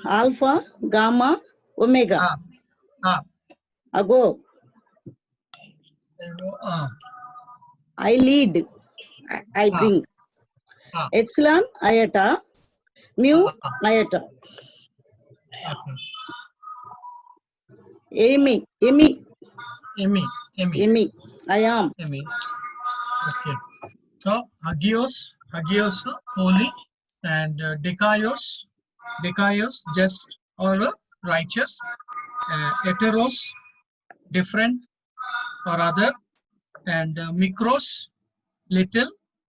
alpha, gamma, omega. Ago. I lead. I bring. Epsilon, iota. Mu, iota. Emi. I am. Okay. So hagios, holy, and dikaios, just or righteous, heteros, different or other, and mikros, little,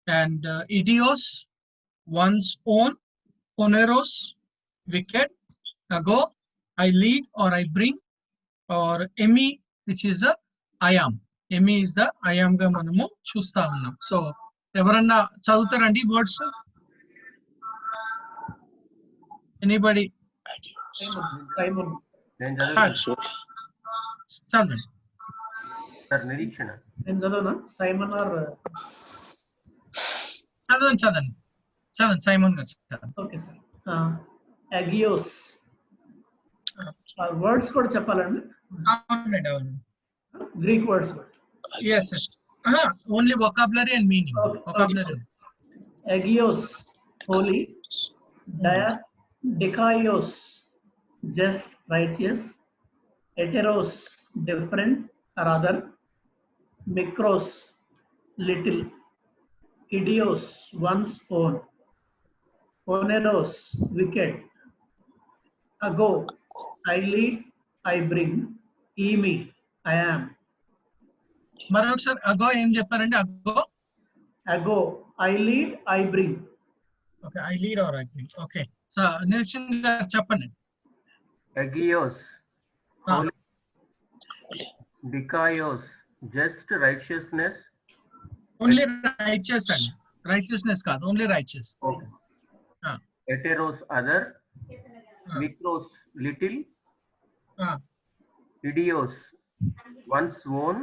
and idios, one's own, poneros, wicked, ago, I lead or I bring, or emi, which is a I am. Emi is the I am ga manamu chusta unnam. So evaranna chadutarandi words? Anybody? Simon. Chadran. Sir, Nirikshana. Simon or Chadan. Simon. Okay, sir. Agios. Words కూడా చెప్పాలండి. Greek words. Yes. Only vocabulary and meaning. Okay. Vocabulary. Agios, holy. Dikaios, just, righteous. Heteros, different or other. Mikros, little. Idios, one's own. Poneros, wicked. Ago, I lead, I bring. Emi, I am. మరొకసారి అగో ఏం చెప్పారండి? Ago, I lead, I bring. Okay, I lead or I bring. Okay. So నిరీక్షణ గారు చెప్పండి. Agios, holy. Dikaios, just, righteousness. Only righteous and righteousness కాదు, only righteous. Okay. Heteros, other. Mikros, little. Idios, one's own.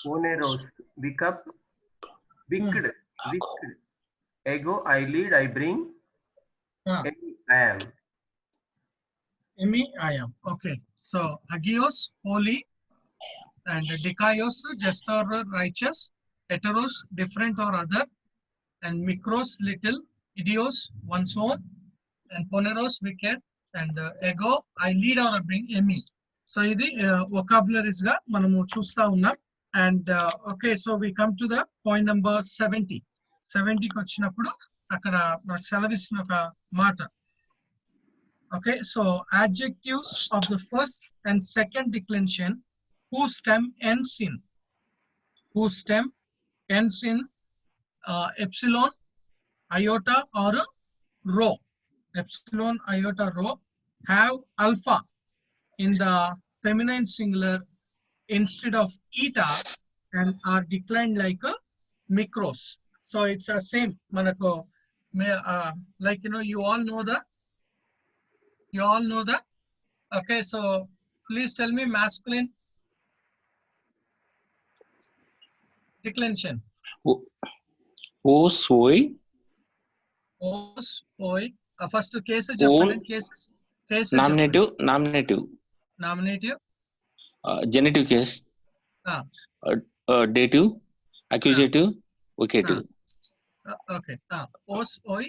Poneros, wicked. Ego, I lead, I bring. Emi, I am. Emi, I am. Okay. So hagios, holy, and dikaios, just or righteous. Heteros, different or other, and mikros, little. Idios, one's own, and poneros, wicked, and ego, I lead or I bring. Emi. So ఇది vocabularies గా మనము చూస్తా ఉన్నాం. And okay, so we come to the point number 70. 70కి వచ్చినప్పుడు అక్కడ మనకు సెలవిస్తున్న ఒక మాట. Okay, so adjectives of the first and second declension whose stem ends in epsilon, iota or rho. Epsilon, iota, rho have alpha in the feminine singular instead of eta and are declined like a mikros. So it's the same. Manako, like you all know that. Okay, so please tell me masculine declension. Os, oi. First case Japanese case. Nominative. Genitive case. Dative, accusative, vocative. Okay. Os, oi.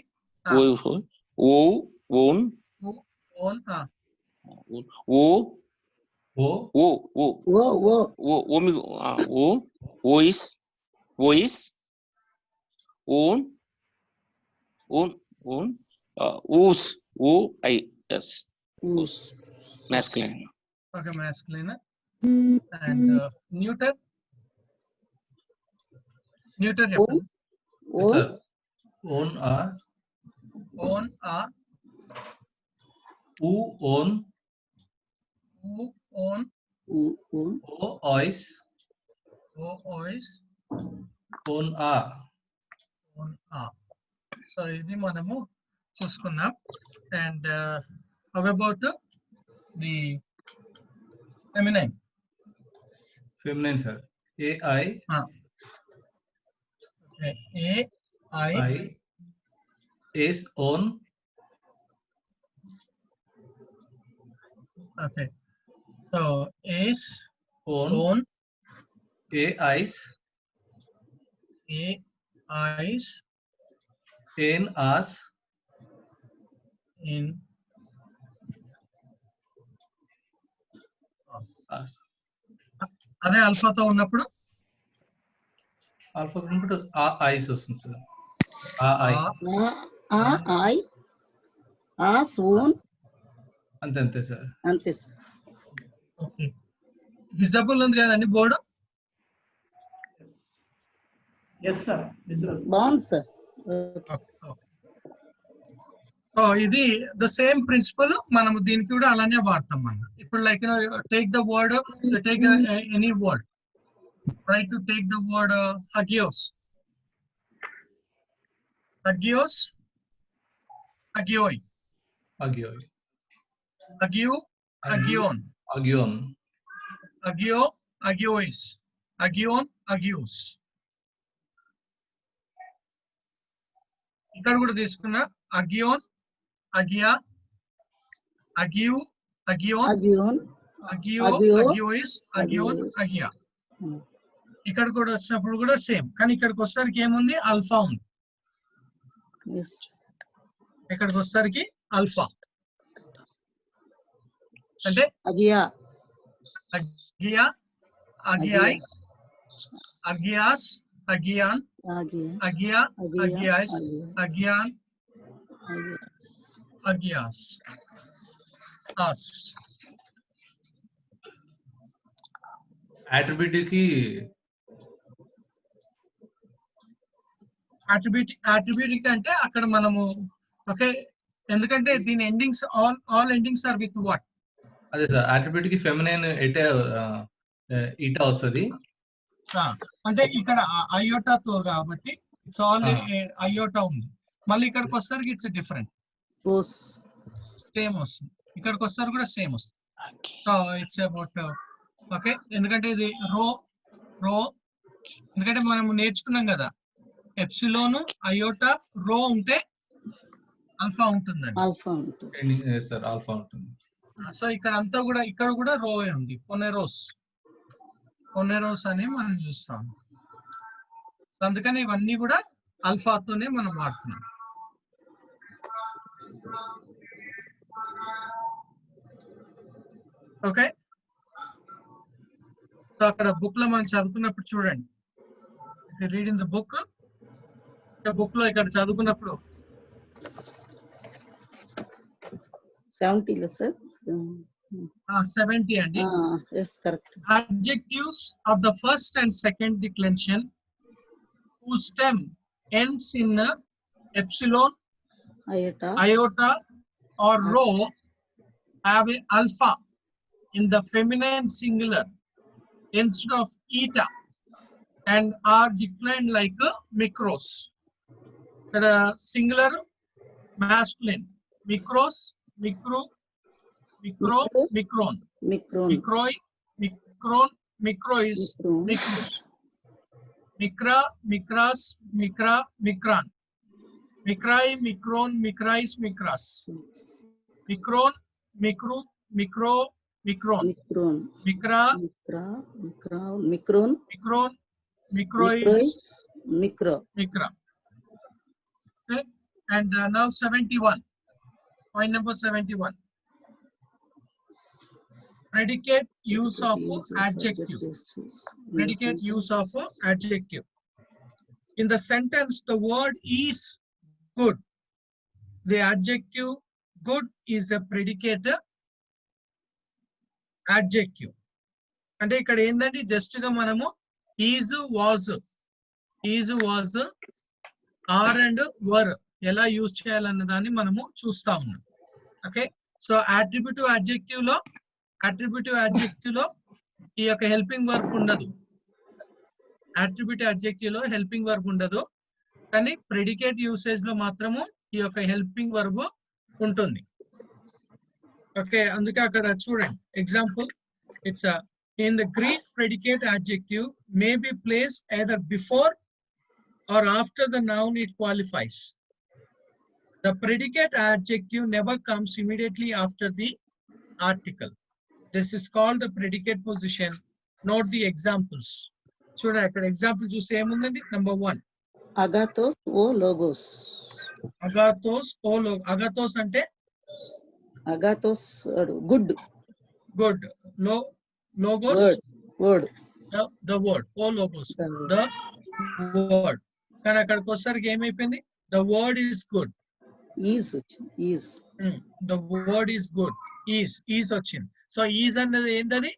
Own. Voice. Own. Oos. O-I-S. Oos. Masculine. Okay, masculine. And neuter. Japan. Yes, sir. Own a. Who own. O ois. Own a. So ఇది మనము చూసుకున్నాం. And how about the feminine? Feminine, sir. A-I. Okay. A-I. Is on. Okay. So is, own, own, eyes, eyes, in, us, in, us. అదే అల్ఫాతో ఉన్నప్పుడు alpha ఉన్నప్పుడు ఆ ice వస్తుంది sir. ఆ I I, us, own, అంతే సార్. అంతే. Okay. Visible ఉంది కదండి బోర్డు. Yes, sir. Visible. బాగుంది సార్. సో ఇది ద సేమ్ ప్రిన్సిపల్ మనం దీనికి కూడా అలానే వాడతాం మనం. ఇప్పుడు like take the word, take any word, try to take the word హగియోస్, హగియోస్, హగియోయ్, అగియోయ్, హగియు, హగియోన్, అగియోన్, హగియో, హగియోయిస్, హగియోన్, హగియోస్. ఇక్కడ కూడా తీసుకున్నా అగియోన్, అగియా, అగియు, అగియోన్, అగియోన్, అగియో, అగియో, అగియోయిస్, అగియోన్, అగియోస్. అగియా. ఇక్కడ కూడా వచ్చినప్పుడు కూడా సేమ్, కానీ ఇక్కడికి వచ్చేసరికి ఏముంది, అల్ఫా ఉంది. yes. ఇక్కడికి వచ్చేసరికి అల్ఫా అంటే అగియా, అగియా, అగియాయ్, అగియాస్, అగియాన్, అగియా, అగియా, అగియా, అగియాస్, అగియాన్, అగియా. అగియాస్, అస్. అట్రిబ్యూట్ కి అట్రిబ్యూట్ అంటే అక్కడ మనము ఓకే, ఎందుకంటే దీని endings all endings are with what. అదే సార్, అట్రిబ్యూట్ కి ఫెమినైన్ ఇటా వస్తుంది. అంటే ఇక్కడ అయోటాతో కాబట్టి ఇట్స్ ఆల్ అయోటా ఉంది. మళ్ళీ ఇక్కడికి వస్తారు ఇట్స్ డిఫరెంట్, ఓస్. సేమ్ వస్తుంది. ఇక్కడికి వస్తారు కూడా సేమ్ వస్తుంది. సో ఇట్స్ అబౌట్ ఓకే, ఎందుకంటే ఇది రో ఎందుకంటే మనం నేర్చుకున్నాం కదా, ఎప్సిలోను, అయోటా, రో ఉంటే ఆల్ఫా ఉంటుందండి. ఆల్ఫా ఉంటుంది. సార్ ఆల్ఫా ఉంటుంది. సో ఇక్కడ అంతా కూడా, ఇక్కడ కూడా రో ఉంది, పొనెరోస్ అని మనం చూస్తాం. సో అందుకని ఇవన్నీ కూడా ఆల్ఫాతోనే మనం వాడుతున్నాం. ఓకే, సో అక్కడ బుక్ లో మనం చదువుకున్నప్పుడు చూడండి, రీడ్ ఇన్ ద బుక్ లో ఇక్కడ చదువుకున్నప్పుడు 70 సార్. 70 అండి. yes, correct. Adjectives of the first and second declension whose stem ends in epsilon, iota or rho have a alpha in the feminine singular instead of eta and are declined like a micros. The singular masculine micros, micro, micron, microi, micron, micro is micros, micra, micras, micra, micran, micrai, micron, micrais, micras, micron, micro, micro, micron, micra, micron, microis, micro. Okay, and now 71. Point number 71. Predicate use of adjective. Predicate use of adjective. In the sentence, the word is good. The adjective good is a predicate adjective. అంటే ఇక్కడ ఏంటంటే just గా మనము is was are and వర్ ఎలా use చేయాలన్న దాన్ని మనము చూస్తా ఉన్నాం. ఓకే, సో అట్రిబ్యూటివ్ అడ్జెక్టివ్ లో ఈ యొక్క హెల్పింగ్ వర్బ్ ఉండదు. అట్రిబ్యూటివ్ అడ్జెక్టివ్ లో హెల్పింగ్ వర్బ్ ఉండదు, కానీ ప్రెడికేట్ యూసేజ్ లో మాత్రము ఈ యొక్క హెల్పింగ్ వర్బ్ ఉంటుంది. ఓకే, అందుకే అక్కడ చూడండి example, it's in the Greek, predicate adjective may be placed either before or after the noun it qualifies. The predicate adjective never comes immediately after the article. This is called the predicate position. Note the examples. చూడండి అక్కడ example చూస్తే ఏముందండి? Number 1. agathos o logos. Agathos o agathos అంటే Agathos good good. Logos word the word. O logos the the word. కానీ అక్కడికి వచ్చేసరికి ఏమైపోయింది? The word is good. is The word is good. Is వచ్చింది. సో ఈజ్ అన్నది ఏంటది?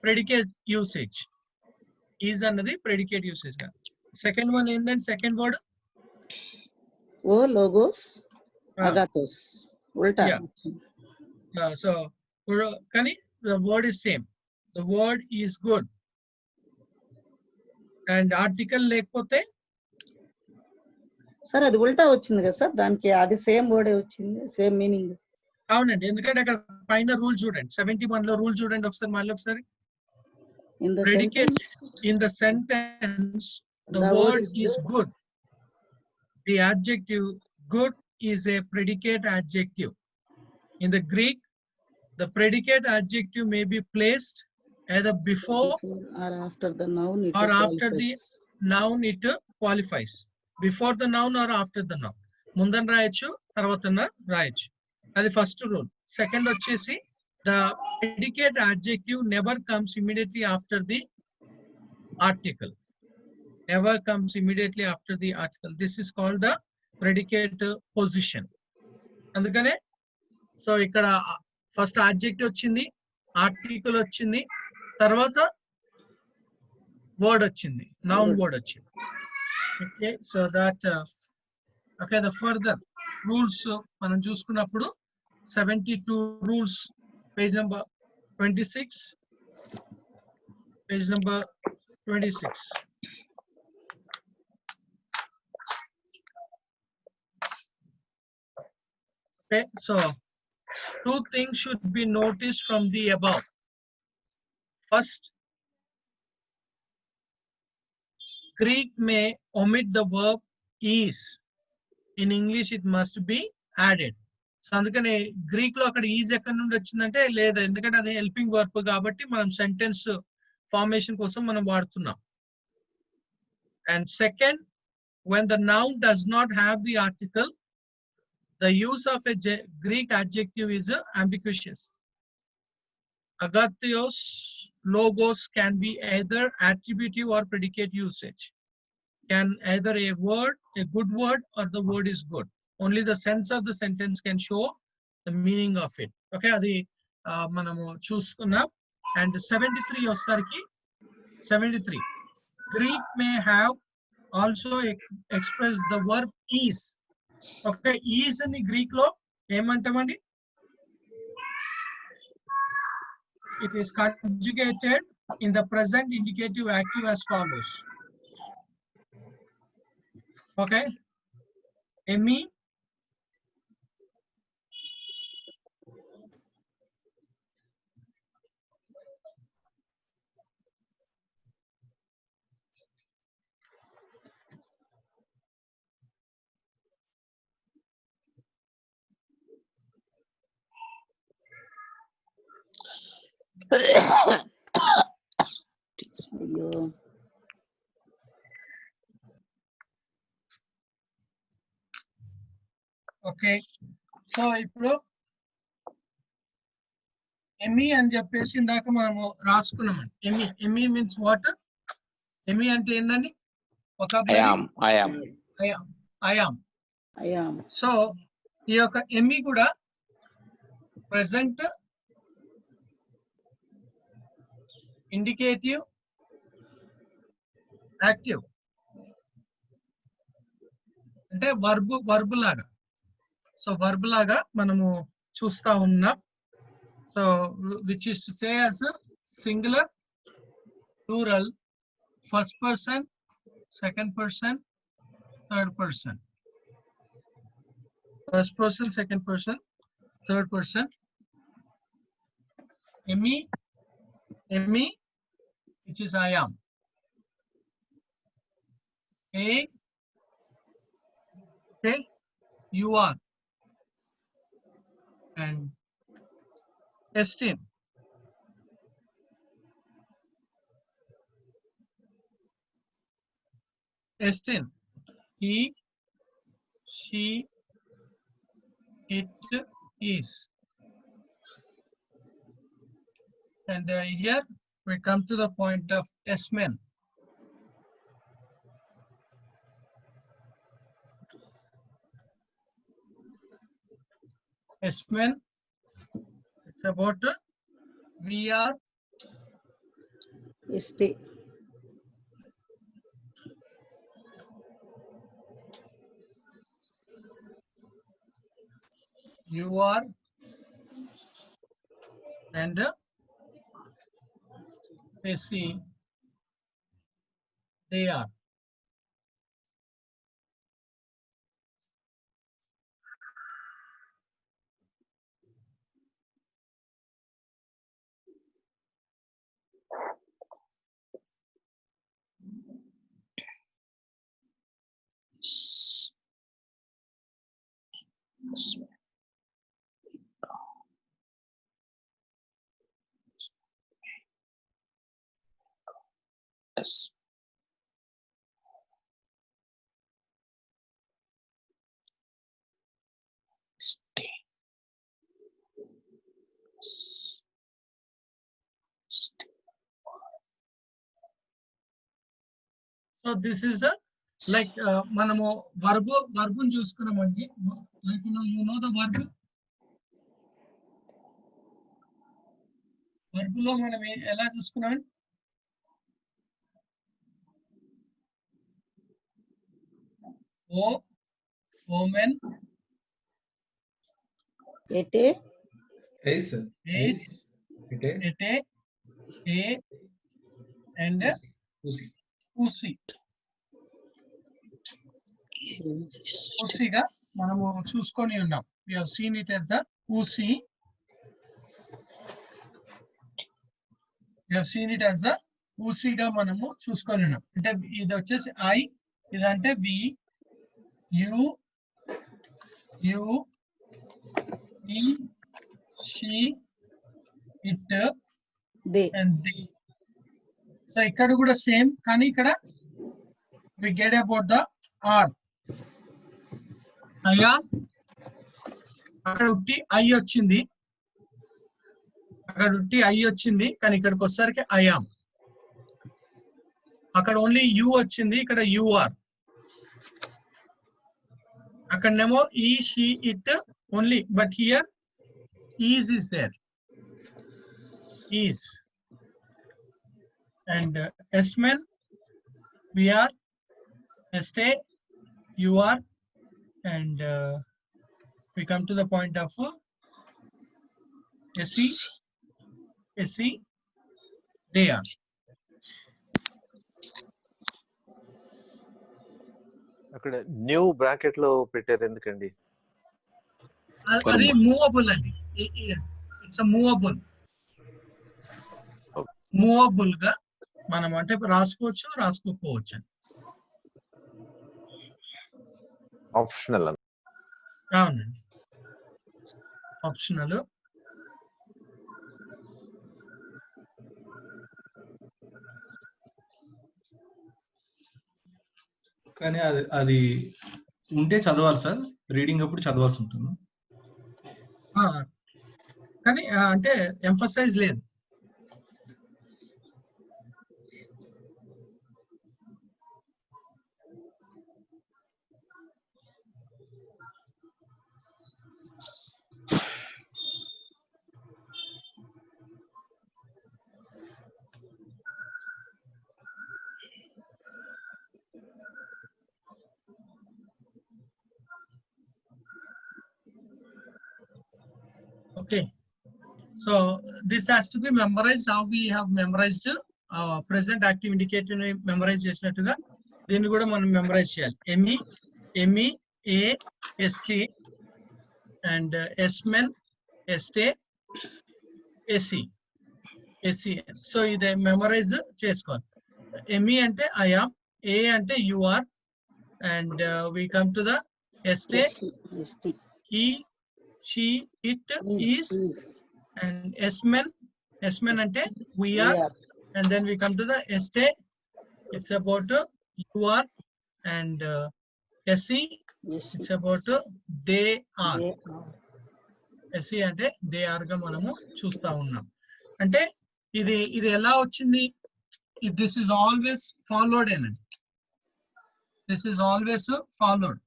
Predicate usage. Is అన్నది predicate usage. Second one ఏంటంటే second word o logos agathos ulta. Yeah. So కానీ the word is same. The word is good. And article లేకపోతే sir అది ఉల్టా వచ్చింది కదా సార్, దానికి అది సేమ్ వర్డ్ వచ్చింది, సేమ్ మీనింగ్. అవునండి, ఎందుకంటే అక్కడ పైన రూల్ చూడండి, 71 లో రూల్ చూడండి ఒకసారి, మళ్ళీ ఒకసారి. Predicate in the sentence, the word is good. The adjective good is a predicate adjective. In the Greek, the predicate adjective may be placed either before or after the noun. Or after the noun it qualifies. Before the noun or after the noun. ముందన రాయొచ్చు, తర్వాతన రాయొచ్చు. అది first rule. Second వచ్చేసి the predicate adjective never comes immediately after the article. Never comes immediately after the article. This is called the predicate position. అందుకనే so ఇక్కడ first adjective వచ్చింది, article వచ్చింది, తర్వాత word వచ్చింది, noun word వచ్చింది. Okay, so that okay, the further rules మనం చూసుకున్నప్పుడు 72 rules, page number 26, page number 26. Okay, so two things should be noticed from the above. First, Greek may omit the verb is. In English, it must be added. So అందుకని Greek లో అక్కడ is ఎక్కడి నుండి వచ్చిందంటే లేదా, ఎందుకంటే అది helping verb కాబట్టి మనం సెంటెన్స్ ఫార్మేషన్ కోసం మనం వాడుతున్నాం. And second, when the noun does not have the article, the use of a Greek adjective is ambiguous. Agathios, logos can be either attributive or predicate usage. Can either a word, a good word, or the word is good. Only the sense of the sentence can show the meaning of it. Okay, adi manamu chusukunnam. And 73 osariki 73, Greek may have also expressed the verb is. Okay, is in Greek lo emantamandi? It is conjugated in the present indicative active as follows. Okay, Emmy, అయ్యో okay. So ఇప్పుడు ఎమి అని చెప్పేసి ఇందాక మనము రాసుకున్నామండి. ఎమి means what? ఎమి అంటే ఏందండి? ఒక I am. So ఈ యొక్క ఎమి కూడా ప్రెసెంట్ ఇండికేటివ్ యాక్టివ్ అంటే వర్బ్ లాగా. సో వర్బ్ లాగా మనము చూస్తా ఉన్నాం. So which is to say as singular, plural, first person, second person, third person. First person, second person, third person. ఎమి which is I am. Okay, you are. And Esteem. Esteem. He, she, it is. And here we come to the point of S-men. S-men, it's about we are, ST. you are, and SE, they are. Yes. Stay. Stay. So this is a like మనము verb చూసుకున్నామండి. Like you know the verb. Verb లో మనం ఎలా చూసుకున్నాం? O, woman, Ete. Yes, sir. is, Ite. ete, a, and Usi. usi. ఉసిగా మనము చూసుకొని ఉన్నాం. We have seen it as the usi. We have seen it as the usiగా మనము చూసుకొని ఉన్నాం. అంటే ఇది వచ్చేసి I, ఇదంటే we, you, he, she, it, They. and they. So ఇక్కడ కూడా సేమ్, కానీ ఇక్కడ we get about the R. అయ్యా అక్కడ ఉట్టి ఐ వచ్చింది, కానీ ఇక్కడికి వచ్చేసరికి ఐఆమ్. అక్కడ ఓన్లీ యు వచ్చింది, ఇక్కడ యూఆర్. అక్కడనేమో he, she, it only, but here is is there. Is. And ఎస్మెన్, we are, stay, you are, and we come to the point of SE, they are. అక్కడ న్యూ బ్రాకెట్ లో పెట్టారు ఎందుకండి? అది movable అండి. It's movable. మూవబుల్ గా మనం అంటే రాసుకోవచ్చు, రాసుకోకపోవచ్చు. ఆప్షనల్. అవునండి, ఆప్షనల్. కానీ అది ఉంటే చదవాలి సార్, రీడింగ్ అప్పుడు చదవాల్సి ఉంటుంది. కానీ అంటే ఎంఫసైజ్ లేదు. Okay, so this has to be memorized. How we have memorized present active indicator memorize చేసినట్టుగా దీన్ని కూడా మనం మెమరైజ్ చేయాలి. ME, AST, and SMEN, STA, SE. So ఇది మెమరైజ్ చేసుకోవాలి. ME అంటే I am, A అంటే you are, and we come to the STA, he, she, it, is, And S-men ante we We are, are. and then we come to the STA. It's about you are, and SE. Yes. It's about they are. They are. SE అంటే they are గా మనము చూస్తా ఉన్నాం. అంటే ఇది ఎలా వచ్చింది? This is always followed అనండి. This is always followed.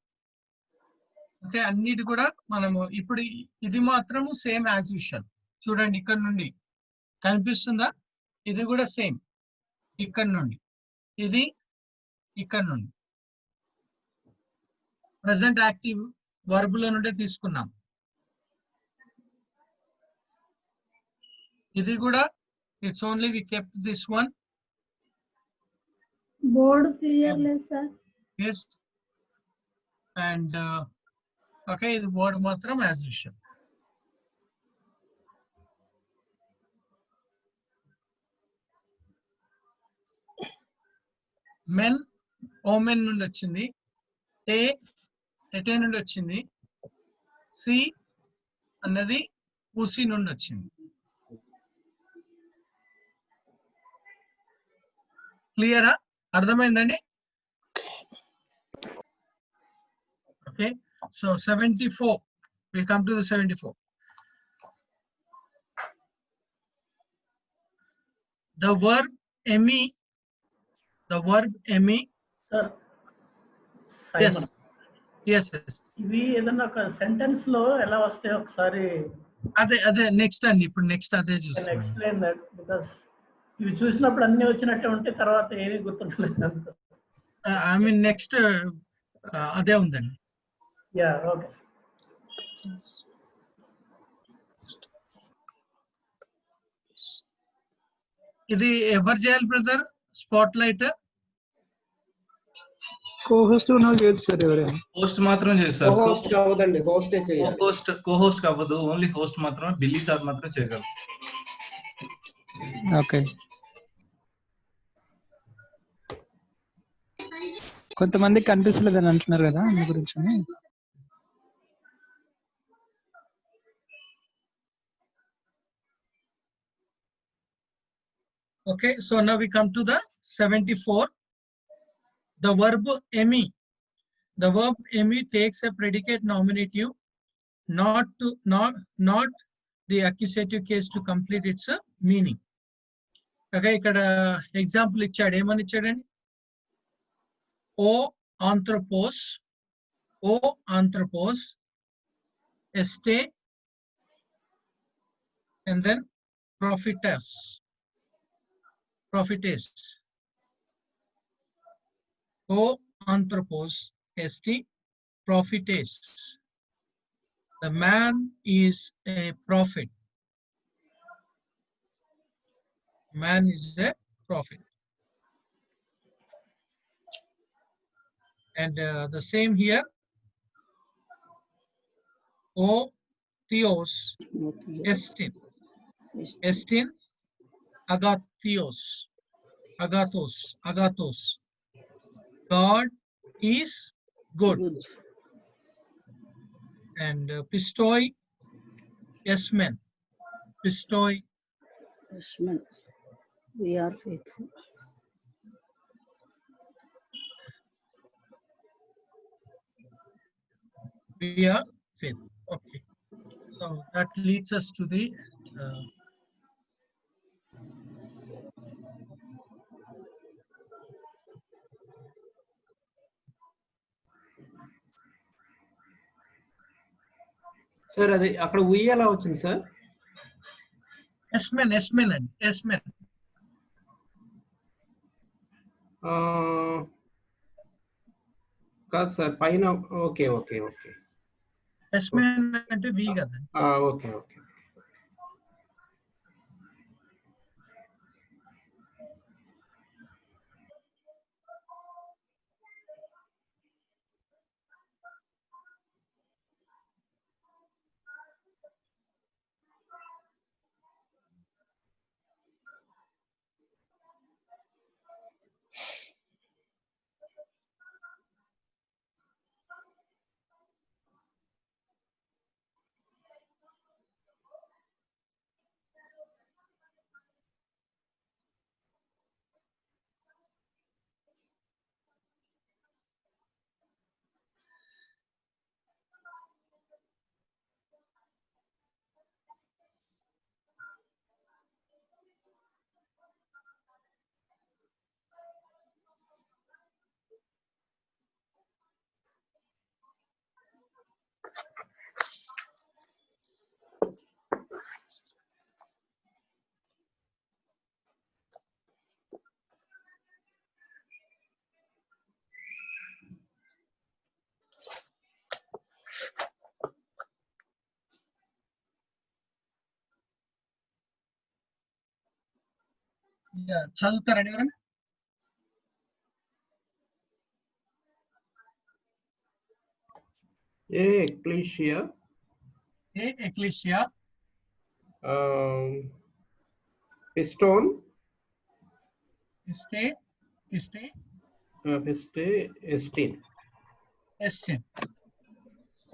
Okay, అన్నిటి కూడా మనము ఇప్పుడు ఇది మాత్రము సేమ్ యాజ్ యూజువల్. చూడండి ఇక్కడ నుండి కనిపిస్తుందా? ఇది కూడా సేమ్ ఇక్కడ నుండి, ఇది ఇక్కడ నుండి ప్రెసెంట్ యాక్టివ్ వర్బ్ లో నుండి తీసుకున్నాం. ఇది కూడా it's only we kept this one. Board clear లేదు సార్. ఎస్, అండ్ ఓకే, ఇది వర్డ్ మాత్రం యాజ్ యూజువల్. మెన్ ఓమెన్ నుండి వచ్చింది. ఏ ఎటే నుండి వచ్చింది. సి అన్నది ఉసి నుండి వచ్చింది. క్లియరా? అర్థమైందండి? Okay, so 74. We come to the 74. The verb emi. The verb emi. Sir Yes. Simon, Yes, yes. ఇవి ఏదన్నా ఒక సెంటెన్స్ లో ఎలా వస్తాయో ఒకసారి అదే నెక్స్ట్ అండి. ఇప్పుడు నెక్స్ట్ అదే can చూస్తాను. explain that, because ఇవి చూసినప్పుడు అన్ని వచ్చినట్టే ఉంటే తర్వాత ఏమీ గుర్తుండలేదు. ఐ మీన్ నెక్స్ట్ అదే ఉందండి. Yeah, okay. ఇది ఎవరు చేయాలి బ్రదర్? స్పాట్ లైట్ కోహోస్ట్ ఉన్న వాళ్ళు చేయొచ్చు సార్ ఎవరైనా. హోస్ట్ మాత్రం చేస్తారు. హోస్ట్ కావదండి, హోస్టే చేయాలి. కోహోస్ట్ కావద్దు, ఓన్లీ హోస్ట్ మాత్రం ఢిల్లీ సార్ మాత్రం చేయగలరు. ఓకే. కొంతమంది కనిపిస్తలేదు అని అంటున్నారు కదా, అందు గురించి. Okay, so now we come to the 74. The verb emi. The verb emi takes a predicate nominative, not the accusative case to complete its meaning. Okay, ఇక్కడ ఎగ్జాంపుల్ ఇచ్చాడు. ఏమని ఇచ్చాడండి? ఓ ఆంథ్రోపోస్, ఓ ఆంథ్రోపోస్, ఎస్టే, and then prophetess. Prophetess. O anthropos est prophetess. The man is a prophet. Man is a prophet. And the same here. O theos estin. Estin agathios. Agathos. God is good. Good. And pistoi, yes men. Pistoi, Yes, men. We are faithful. we are faithful. Okay, so that leads us to the sir అది అక్కడ ఉయ్యాల వచ్చింది సార్. yes men and yes men. కాదు sir, పైన. Okay okay okay yes men అంటే we కదా. Okay okay. చదువుతారండి ఎవరైనా? Ecclesia. Ecclesia. Piston. Estin.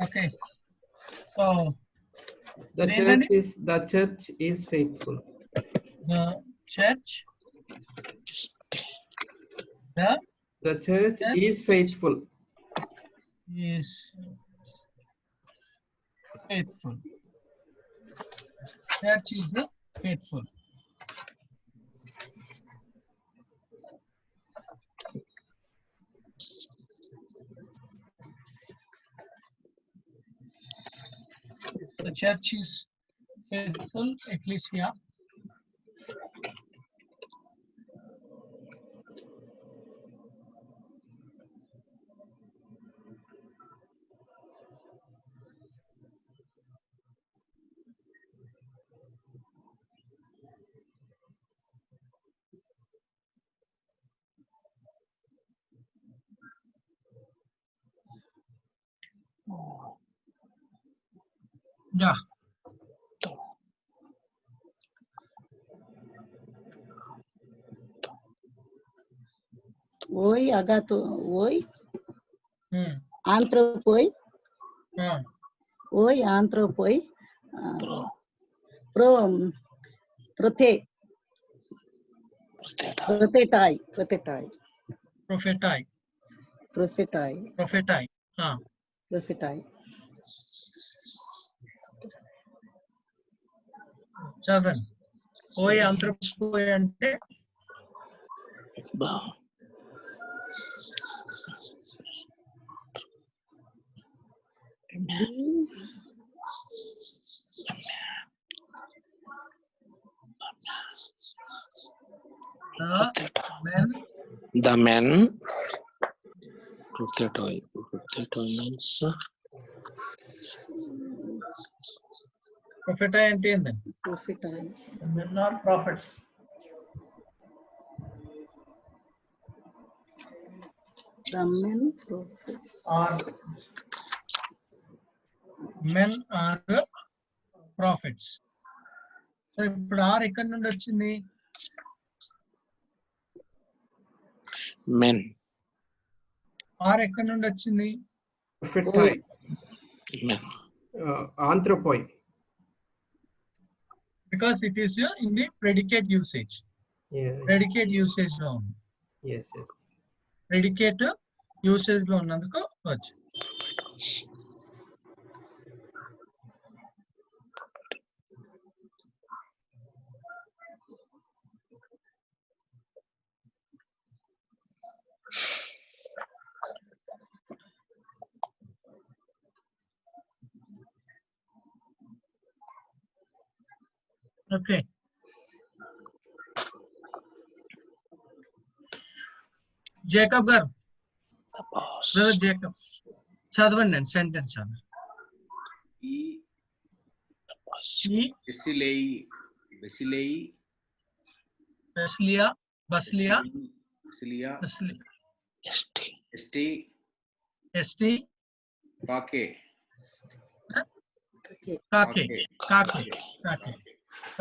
Okay. So The church is faithful. The church is faithful. Is faithful. Church is faithful. The church is faithful. Ecclesia. Yeah. Oi, agato, oi. Anthropoi. Oi, anthropoi. Prothetai. చదవండి. ఓయ్ ఆంథ్రోపోయ్ అంటే the men Prothetoi means ప్రొఫెటాయ్ అంటే ఏందండి? Men are prophets. The men prophets men are prophets. So ఇప్పుడు are ఎక్కడి నుండి వచ్చింది? men. Are ఎక్కడి నుండి వచ్చింది? Men. Anthropoi. Because it is in the predicate usage. Predicate usage లో ఉంది. Yes. Predicate usage లో ఉన్నందుకు వచ్చి. Okay. Jacob గారు, బ్రదర్ జేకబ్ చదవండి అండి సెంటెన్స్ చదవండి.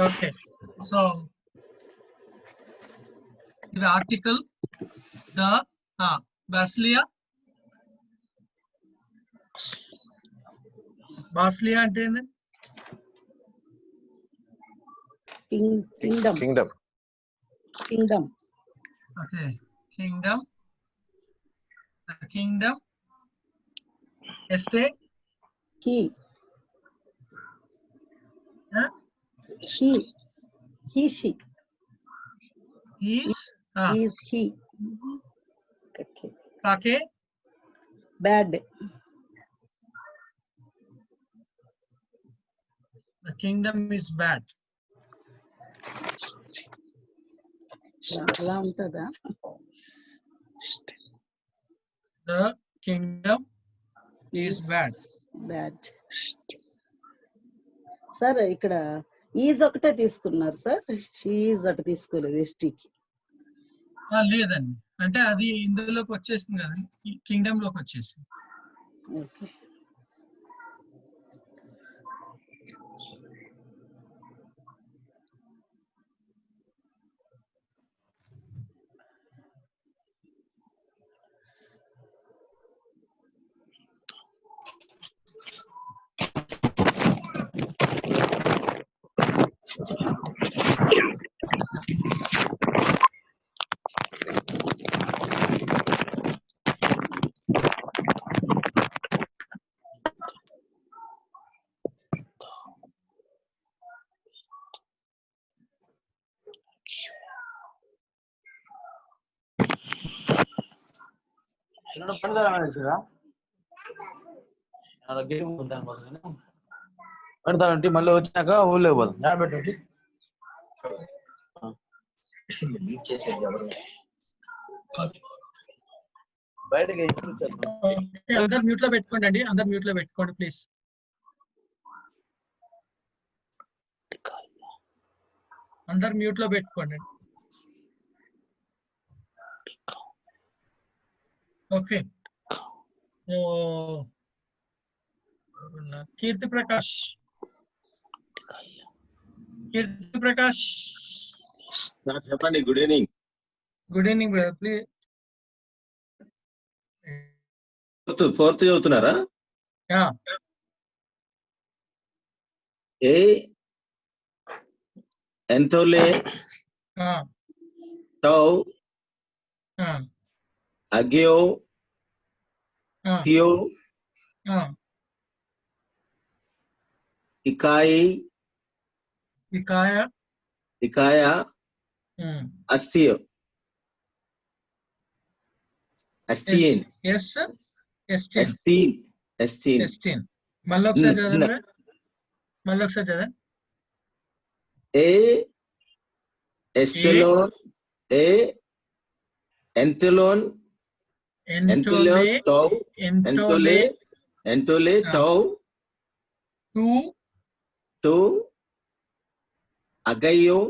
Okay. So the article the Basilia అంటే ఏంది? kingdom. Okay. Kingdom. Estate. He. She. Is he. Kake. Bad. The kingdom is bad. అలా ఉంటుందా? The kingdom is bad. Sir ఇక్కడ ఈజ్ ఒకటే తీసుకున్నారు సార్, షీఈజ్ అటు తీసుకోలేదు ఎస్టీకి. లేదండి, అంటే అది ఇందులోకి వచ్చేసింది కదండి, కింగ్డమ్ లోకి వచ్చేసింది. ఓకే. పెడతానంటే మళ్ళీ వచ్చినాక ఊళ్ళో పోదాం. పెట్టండి బయటకి అందరు మ్యూట్ లో పెట్టుకోండి అండి, అందరు మ్యూట్ లో పెట్టుకోండి ప్లీజ్. అందరు మ్యూట్ లో పెట్టుకోండి. ఓకే. సో కీర్తి ప్రకాష్, కీర్తి ప్రకాష్ చెప్పండి. Good evening. Good evening brother, please. Fourth చదువుతున్నారా? ఏ ఎంతోలే టౌ అగ్యో థియో ఇకాయి ఇకాయ అస్తియో అస్తియన్ ఎస్టీన్ ఎస్టీన్ ఎస్టీన్. మళ్ళీ ఒకసారి చదవండి, మళ్ళీ ఒకసారి చదవండి. ఏ ఎస్టెలోన్ ఏ ఎంతలోన్ ఎంతలోన్ టౌ ఎంతోలే ఎంతోలే టౌ టు అగయో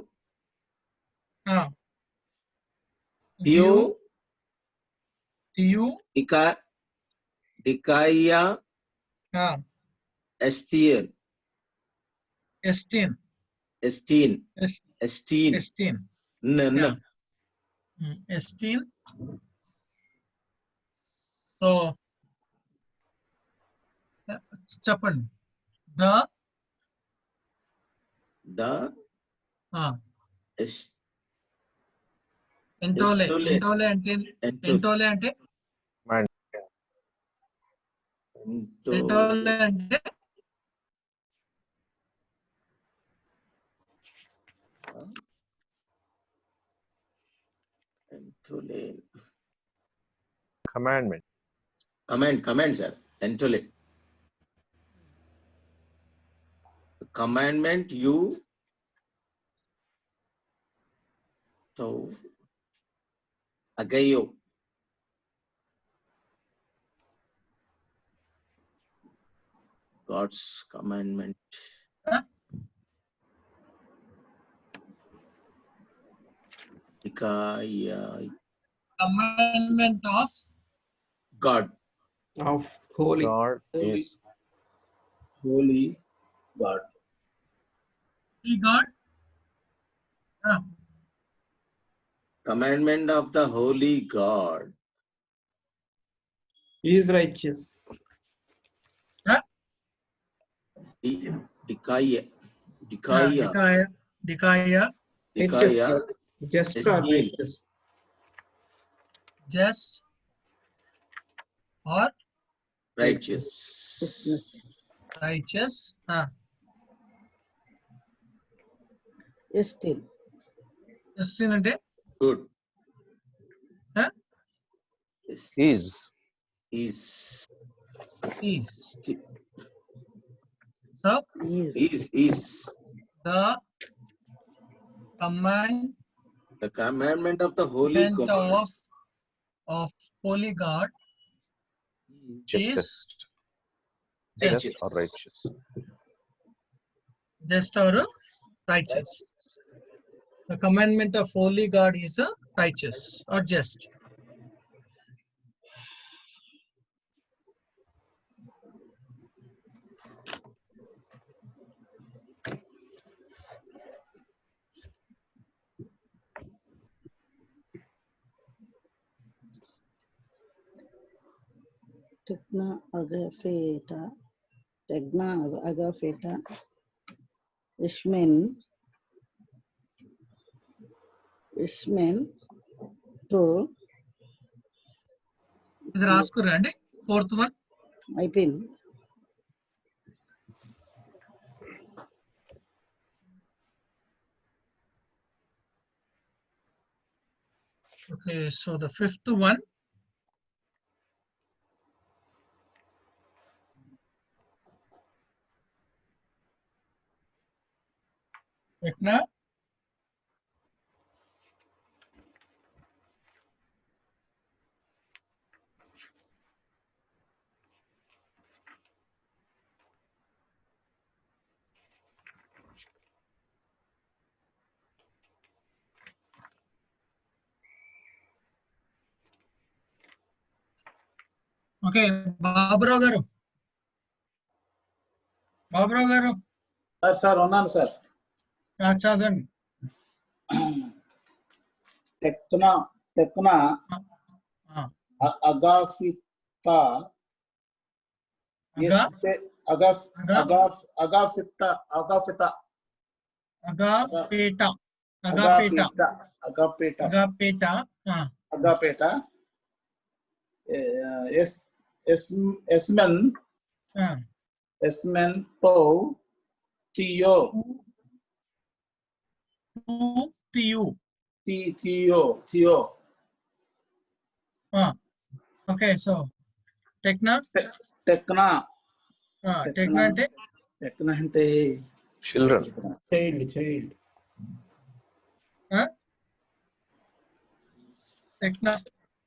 థియో డికాయా ఎస్టియన్ ఎస్టీన్ ఎస్టీన్ ఎస్టీన్ ఎస్టీన్ ఎస్టీన్. సో చెప్పండి. ద ఎంటోలే. ఎంటోలే అంటే ఎంటోలే అంటే ఎంటోలే అంటే commandment. Command, sir. Entole. Commandment you to agayo. God's commandment. Commandment of God. Of holy. God is holy God. Holy God. Commandment of the holy God. He is righteous. Dikaya. Just or righteous. Just or righteous. Righteous. Esteem. Esteem అంటే good. Is so is the commandment of the holy God of holy God is just or righteous. just or righteous. The commandment of holy God is righteous or just. Tegna agafeta, Ishmen, true. ఇది రాసుకురండి fourth one అయిపోయింది. Okay, so the fifth one. Etna. Okay Baburao గారు sir ఉన్నాను sir. చదవండి. టెక్నా అగాఫితా Esmen to Tio. Okay, so Tekna అంటే children. Child.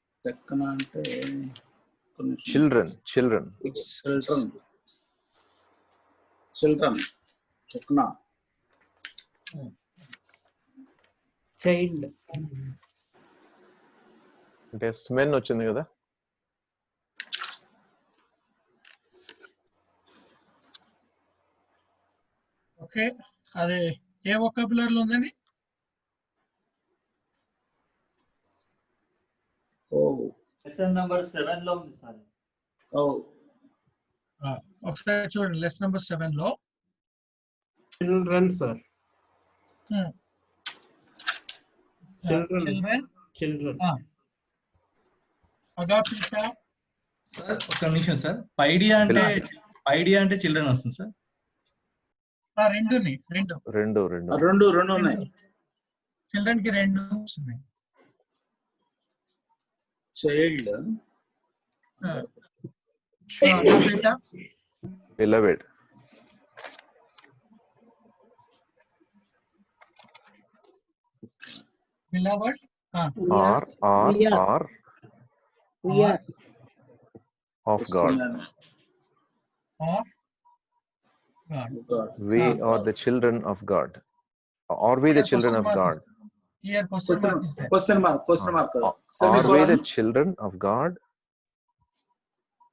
Tekna అంటే Children. Children. Tekna. Child. అంటే స్మెన్ వచ్చింది కదా. ఓకే అది ఏ వొకాబులరీలో ఉందండి? లెసన్ నంబర్ 7 లో ఉంది సార్. ఒకసారి చూడండి లెసన్ నంబర్ 7 లో. Children, sir. Children. అగాపిటా సార్ ఒక్క నిమిషం సార్. పైడియా అంటే చిల్డ్రన్ వస్తుంది సార్. రెండు ఉన్నాయి. చిల్డ్రన్ కి రెండు వస్తున్నాయి. Child. Beloved. Beloved. We are Of God. Of God. We are the children of God. Are we the children of God? Here question mark is there. Question mark. Are we the children of God?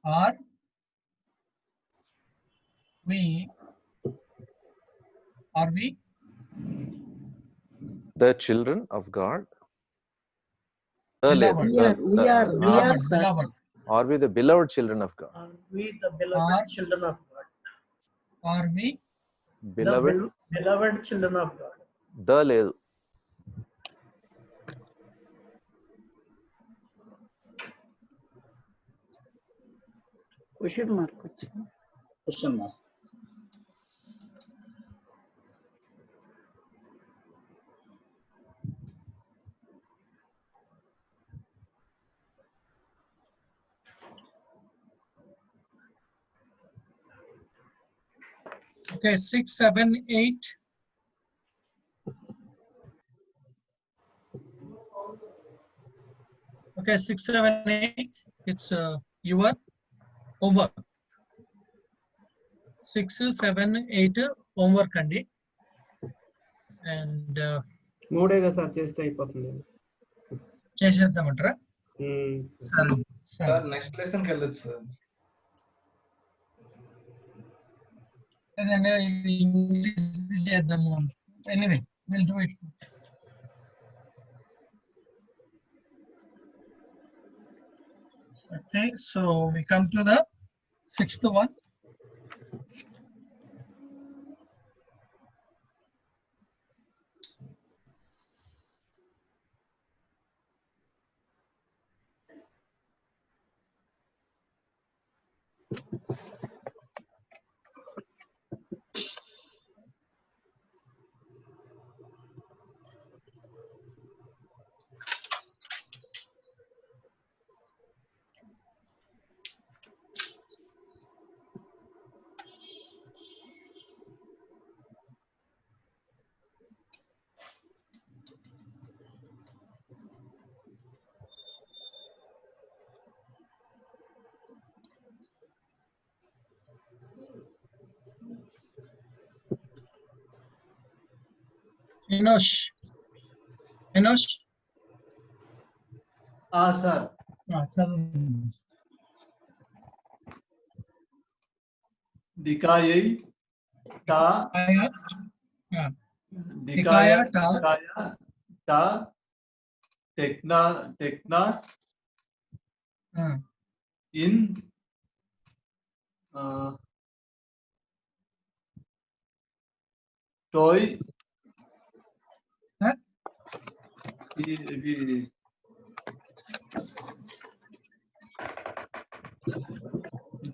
Are we The children of God? Beloved. We are sir. Are we the beloved children of God? Are we the beloved children of God? Are we Beloved. Beloved children of God. The లేదు. Question mark వచ్చింది. Question mark. okay 6, 7, 8. Okay 6, 7, 8. It's your homework. 6, 7, 8 homework అండి. and మూడే కదా sir చేస్తే అయిపోతుంది. చేసేద్దామంటారా? సరే సరే sir next lesson కి వెళ్ళొచ్చు సార్. లేదంటే ఇది ఇంగ్లీష్ చేద్దాము. Anyway will do it. Okay, so we come to the sixth one. Enosh. sir. Dikaya ta tekna in toy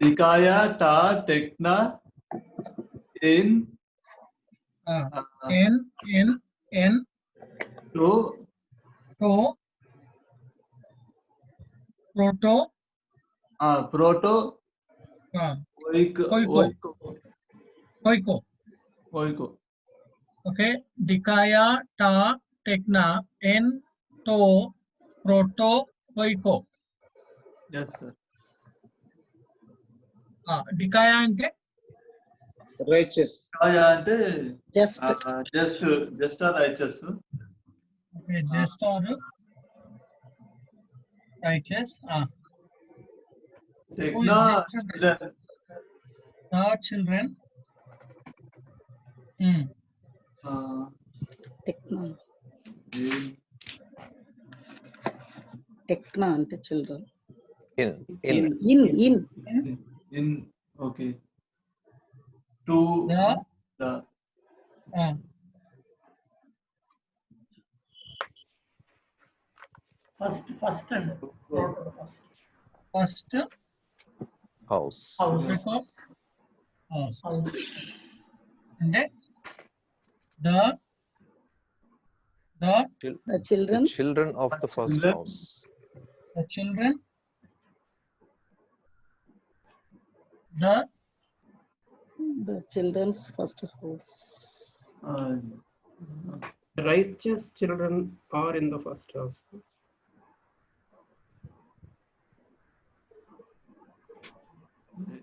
Dikaya ta tekna in to proto oiko. Okay, Dikaya ta tekna en to proto oiko. Yes sir. Dikaya ante righteous. Dikaya ante Just. just or righteous. Okay, just or righteous. Tekna children. Tekna ante children. In okay. To the First and first house. House. And the children. The children of the first house. The children. The children's first house. Righteous children are in the first house.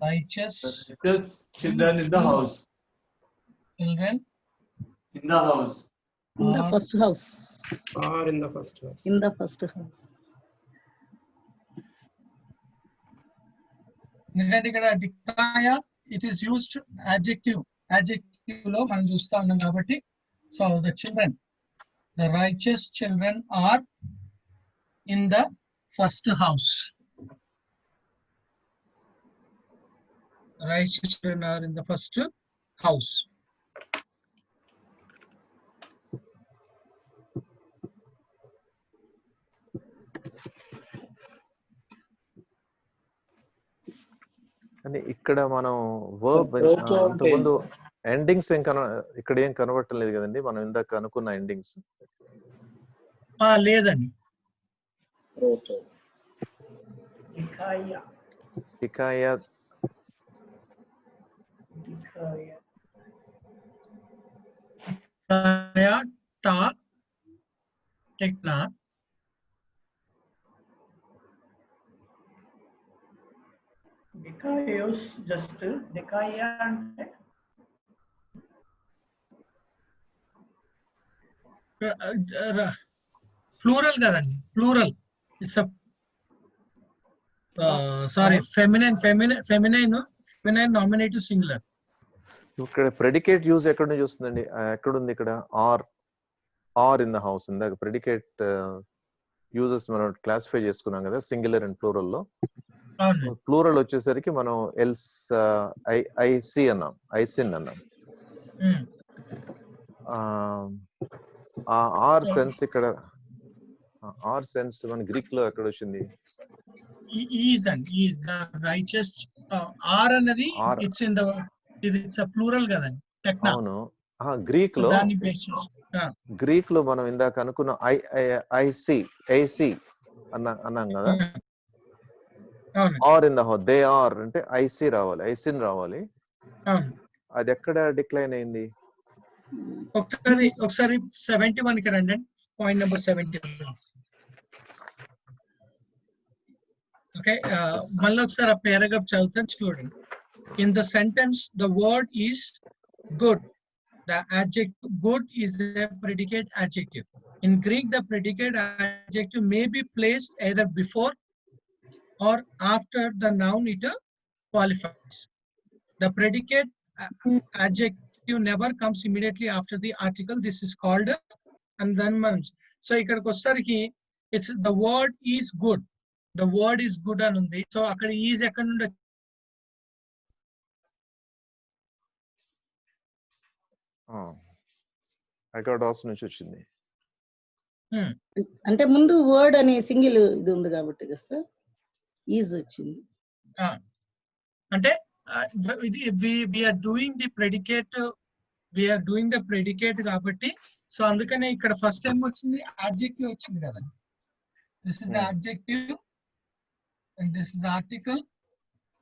Righteous children in the house. Children in the house. In the first house. Are in the first house. In the first house. ఎందుకంటే ఇక్కడ డికాయ it is used adjective లో మనం చూస్తా ఉన్నాం కాబట్టి so the children the righteous children are in the first house. Righteous children are in the first house. అని ఇక్కడ మనం వర్బ్ అంతకుముందు ఎండింగ్స్ ఇక్కడ ఏం కనబడటం లేదు కదండి, మనం ఇందాక అనుకున్న ఎండింగ్స్ లేదండి. హికాయా ta tekna Dikayos just Dikaya ante plural కదండి, plural. It's sorry, feminine nominative singular. ఇక్కడ ప్రెడికేట్ యూజ్ ఎక్కడ నుంచి వస్తుందండి? ఎక్కడుంది ఇక్కడ? Are in the house. ఇందాక ప్రెడికేట్ యూజెస్ మనం క్లాసిఫై చేసుకున్నాం కదా సింగులర్ అండ్ ప్లూరల్ లో. ప్లూరల్ వచ్చేసరికి మనం ఎల్స్ ఐసి అన్నాం, ఐసిన్ అన్నాం. ఆర్ సెన్స్ ఇక్కడ, ఆర్ సెన్స్ మన గ్రీక్ లో ఎక్కడ వచ్చింది? Is and is the righteous. Are అన్నది it's in the, it's a plural కదండి. అవును. గ్రీక్ లో, గ్రీక్ లో మనం ఇందాక అనుకున్న ఐసి అన్నాం కదా. Are in the house, they are అంటే ఐసి రావాలి, ఐసిన్ రావాలి. అది ఎక్కడ డిక్లైన్ అయింది? ఒకసారి 71 కి రండి, పాయింట్ నెంబర్ 71. ఓకే, మళ్ళీ ఒకసారి ఆ పారాగ్రాఫ్ చదువుతాను చూడండి. In the sentence the word is good. The adjective good is a predicate adjective. In Greek, the predicate adjective may be placed either before or after the noun it qualifies. The predicate adjective never comes immediately after the article. This is called and then nouns. So ikkadiki osariki it's the word is good. The word is good అని ఉంది. So అక్కడ is ఎక్కడ నుండి? అకాడాస్ నుంచి వచ్చింది. అంటే ముందు word అనే సింగిల్ ఇది ఉంది కాబట్టి కదా సార్ ఈజ్ వచ్చింది. అంటే we are doing the predicate కాబట్టి, సో అందుకనే ఇక్కడ ఫస్ట్ టైం వచ్చింది adjective వచ్చింది కదా. This is the adjective and this is the article.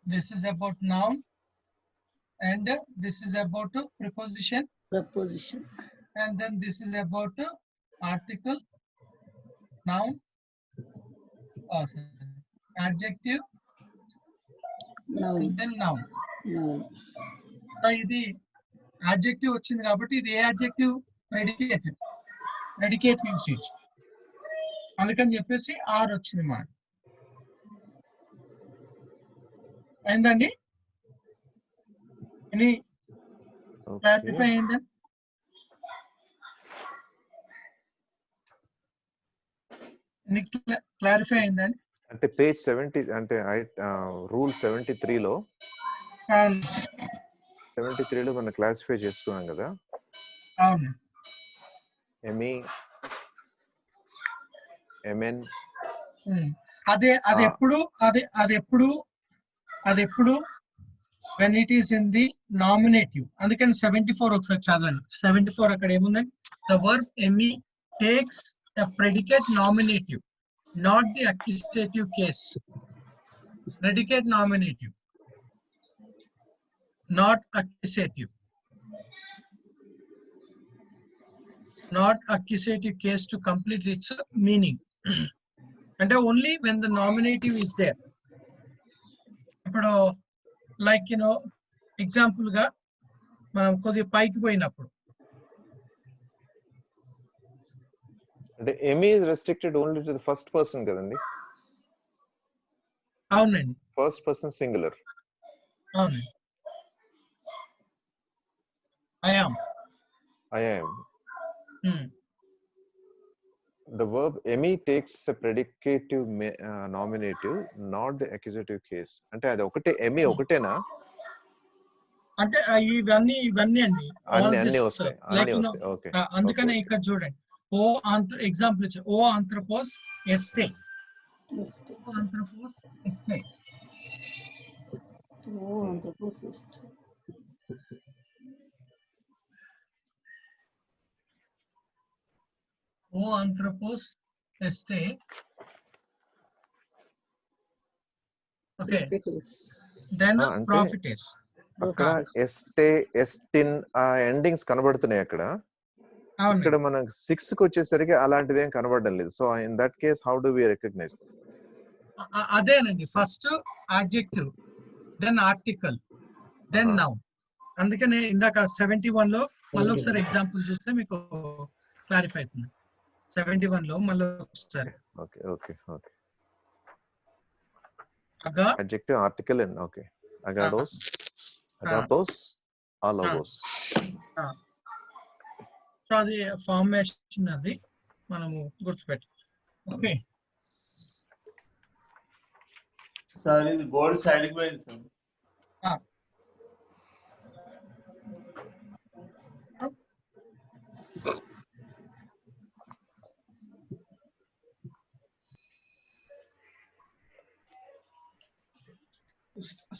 This is about noun and this is about preposition. And then this is about article, noun, adjective, and then noun. So ఇది adjective వచ్చింది కాబట్టి ఇది ఏ adjective? predicate usage. అందుకని చెప్పేసి are వచ్చింది మాట. అయిందండి? Any clarify అయిందండి? క్లారిఫై అయిందండి? అంటే పేజ్ 70 అంటే రూల్ 73 లో 73 లో మనం క్లాసిఫై చేసుకున్నాం కదా. అవును. M E, M N. అది ఎప్పుడు when it is in the nominative. అందుకని 74 ఒకసారి చదవండి. 74 అక్కడ ఏముందండి? The verb me takes a predicate nominative, not the accusative case. Predicate nominative, not accusative. Not accusative case to complete its meaning. And only when the nominative is there. ఇప్పుడు like example గా మనం కొద్దిగా పైకి పోయినప్పుడు అంటే M E is restricted only to the first person కదండి. అవునండి, first person singular. అవునండి. I am. The verb me takes a predicative nominative, not the accusative case. అంటే అది ఒకటే me ఒకటేనా? అంటే ఇవన్నీ అండి, అన్ని వస్తాయి. ఓకే. అందుకనే ఇక్కడ చూడండి, ఓ ఎగ్జాంపుల్ ఇచ్చారు. ఓ ఆంథ్రోపోస్ ఎస్టే. O anthropos este. Okay. Then prophetess. అక్కడ ఎస్టే, ఎస్టిన్ ఆ ఎండింగ్స్ కనబడుతున్నాయి అక్కడ. ఇక్కడ మనం 6 కి వచ్చేసరికి అలాంటిది ఏం కనబడడం లేదు. So in that case how do we recognise? అదేనండి, first adjective, then article, then noun. అందుకనే ఇందాక 71 లో మళ్ళీ ఒకసారి ఎగ్జాంపుల్ చూస్తే మీకు క్లారిఫై అవుతుంది. 71 లో మళ్ళీ ఒకసారి ఓకే ఓకే ఓకే. అగా adjective article and okay. Agados, agathos, alogos. So అది ఫార్మేషన్ అది మనము గుర్తుపెట్టాలి. ఓకే సార్ ఇది బోర్డు సైడ్కి పోయింది సార్.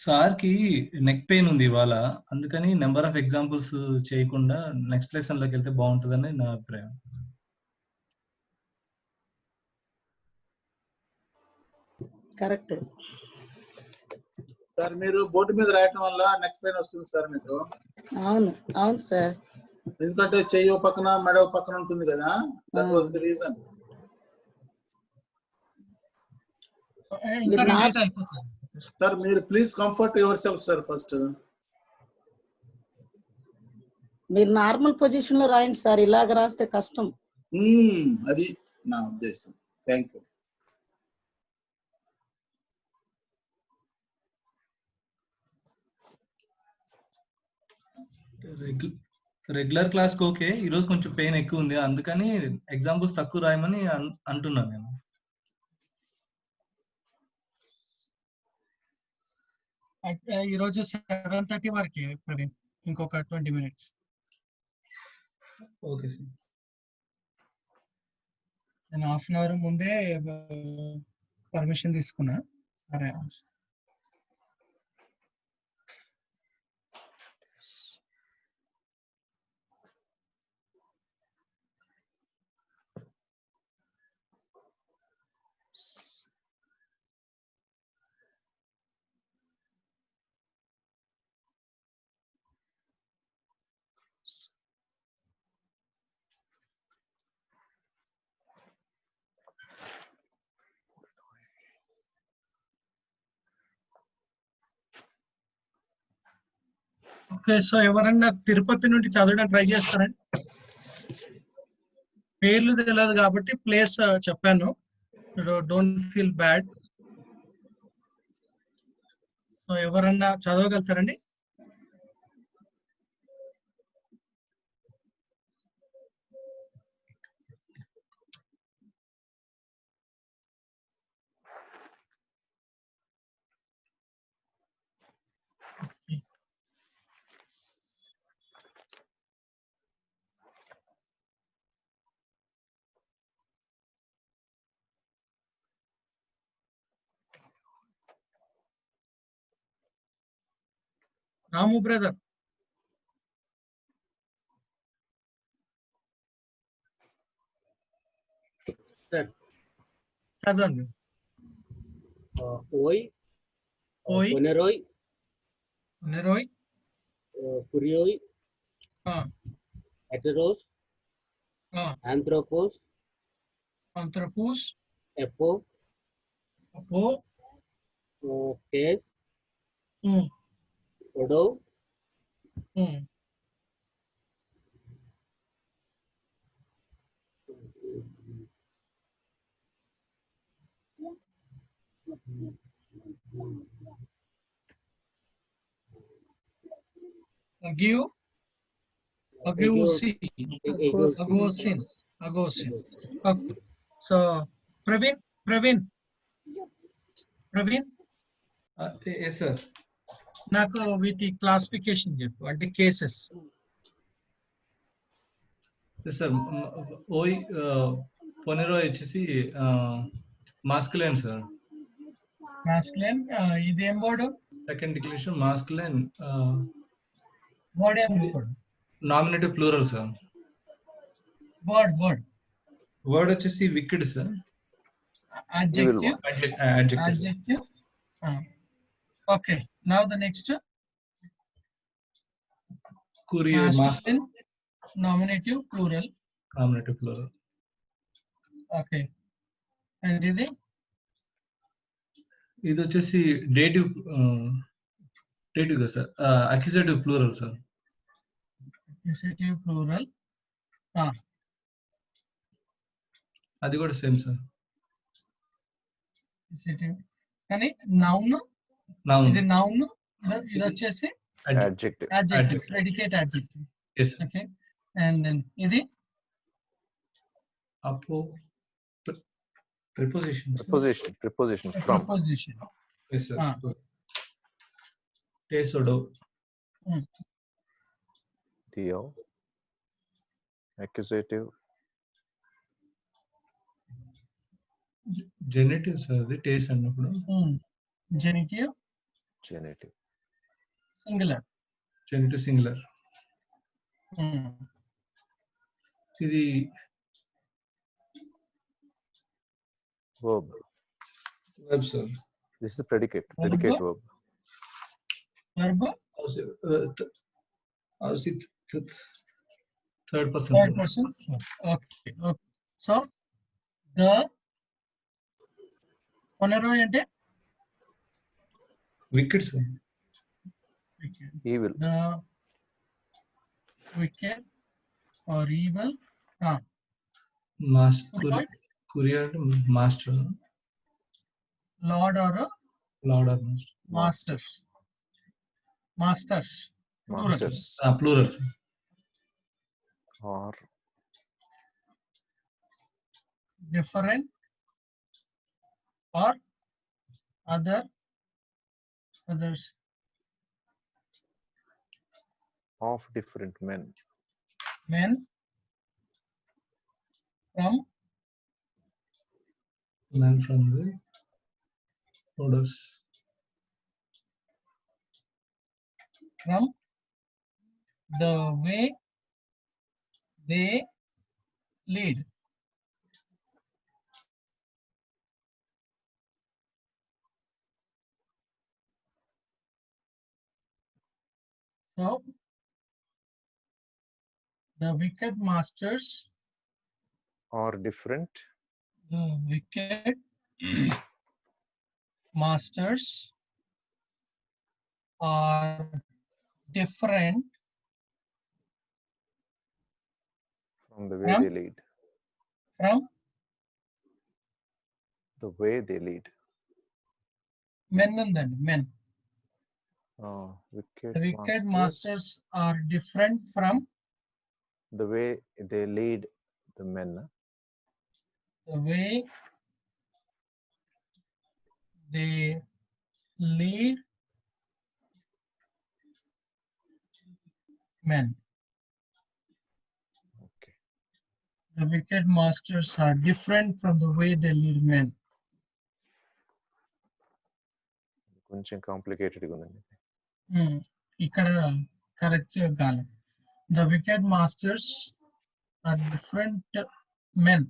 సార్ కి నెక్ పెయిన్ ఉంది ఇవాళ, అందుకని నెంబర్ ఆఫ్ ఎగ్జాంపుల్స్ చేయకుండా నెక్స్ట్ లెసన్ లోకి వెళ్తే బాగుంటుందని నా అభిప్రాయం. కరెక్ట్ సార్ మీరు బోర్డు మీద రాయటం వల్ల నెక్ పెయిన్ వస్తుంది సార్ మీకు. అవును అవును సార్, ఎందుకంటే చెయ్యి పక్కన మెడ పక్కన ఉంటుంది కదా, that was the reason. Sir మీరు please comfort yourself sir first. మీరు నార్మల్ పొజిషన్ లో రాయండి సార్, ఇలాగ రాస్తే కష్టం. అది నా ఉద్దేశం. Thank you. రెగ్యులర్ క్లాస్ కి ఓకే, ఈ రోజు కొంచెం పెయిన్ ఎక్కువ ఉంది, అందుకని ఎగ్జాంపుల్స్ తక్కువ రాయమని అంటున్నాను నేను. ఈరోజు 7:30 వరకే ప్రవీణ్, ఇంకొక 20 minutes. Okay sir. నేను హాఫ్ అన్ అవర్ ముందే పర్మిషన్ తీసుకున్నా. సరే ఓకే. సో ఎవరన్నా తిరుపతి నుండి చదవడానికి ట్రై చేస్తారండి? పేర్లు తెలియదు కాబట్టి ప్లేస్ చెప్పాను, డోంట్ ఫీల్ బ్యాడ్. సో ఎవరన్నా చదవగలుగుతారండి? రాము బ్రదర్ చదవండి. ఓయ్ ఓయ్ పొనెరోయ్ నెరోయ్ కురియోయ్ heteros, anthropos, anthropos, epo, kes, odo, agiu, agosin. Okay. So Praveen. yes sir. నాకు వీటి క్లాసిఫికేషన్ చెప్పు, అంటే కేసెస్. సార్ ఓయ్ పొనెరో వచ్చేసి మాస్కులైన్ సార్. మాస్కులైన్. ఇదేం word? Second declension masculine. Word ఏం word? Nominative plural sir. Word వచ్చేసి wicked sir. adjective. Okay, now the next. Courier, masculine, nominative plural. Okay, and ఇది వచ్చేసి డేటివ్ కదా sir. Accusative plural sir. Accusative plural. అది కూడా same sir. కానీ noun noun ఇది noun, ఇది వచ్చేసి adjective. adjective, predicate adjective. Yes. Okay. And then ఇది అపో preposition. Preposition from. preposition. Yes sir. Tesodo. Theo. Accusative. Genitive sir, అది టేస్ అన్నప్పుడు. Genitive. Genitive. Singular. Genitive singular. ఇది Verb. verb sir. This is predicate. Predicate verb. Verb. Third person. Third person. Okay. Okay. So the Poneroy అంటే wicked sir. Evil. The wicked or evil. Master. Courier master. Lord or Lord or master. masters. Masters. Masters. Plural. Or Different or others. of different men. Men from the orders. From the way they lead. So the wicked masters Or different. The wicked masters are different From the way they lead. From the way they lead. Men and then men. Wicked The wicked masters are different from the way they lead the men. the way they lead men. Okay. The wicked masters are different from the way they lead men. కొంచెం complicated గా ఉంది. ఇక్కడ correct కాలేదు. The wicked masters are different men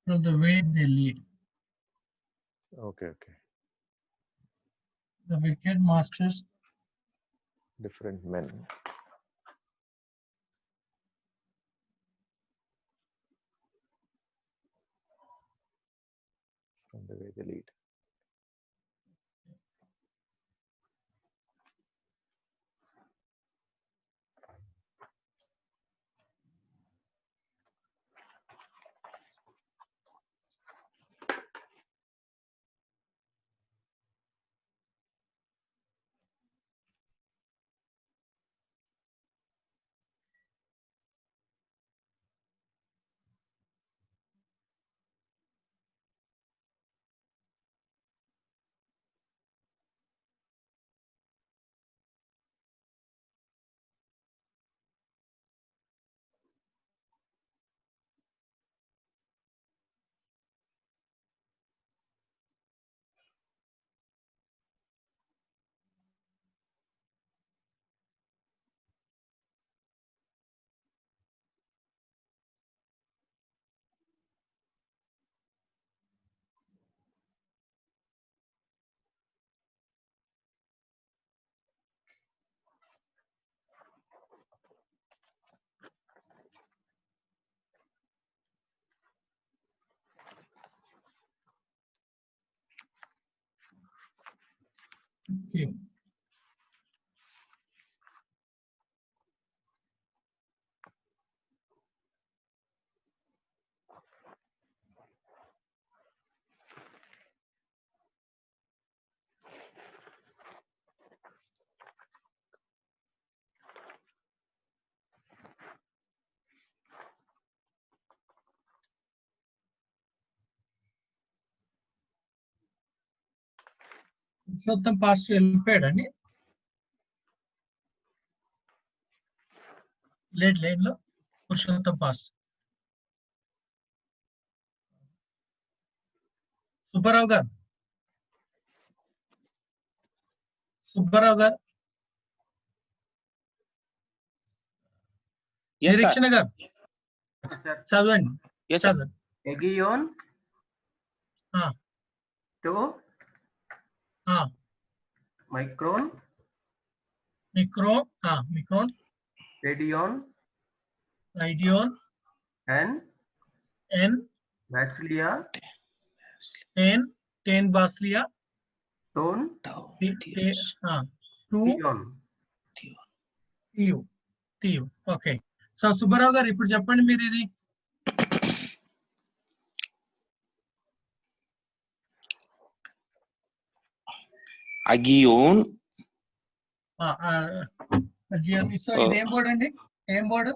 from the way they lead. Okay, okay. The wicked masters Different men. From the way they lead. Okay. Purushottam past వెళ్ళిపోయాడండి late line లో Purushottam past Subbarao గారు నిరీక్షణ గారు చదవండి చదవండి Aegeon to Micron Radion and Basilia Basilia Tone TU okay so Subbarao గారు ఇప్పుడు చెప్పండి మీరు ఇది అగియోన్ సో ఇది ఏం బోర్డు అండి ఏం బోర్డు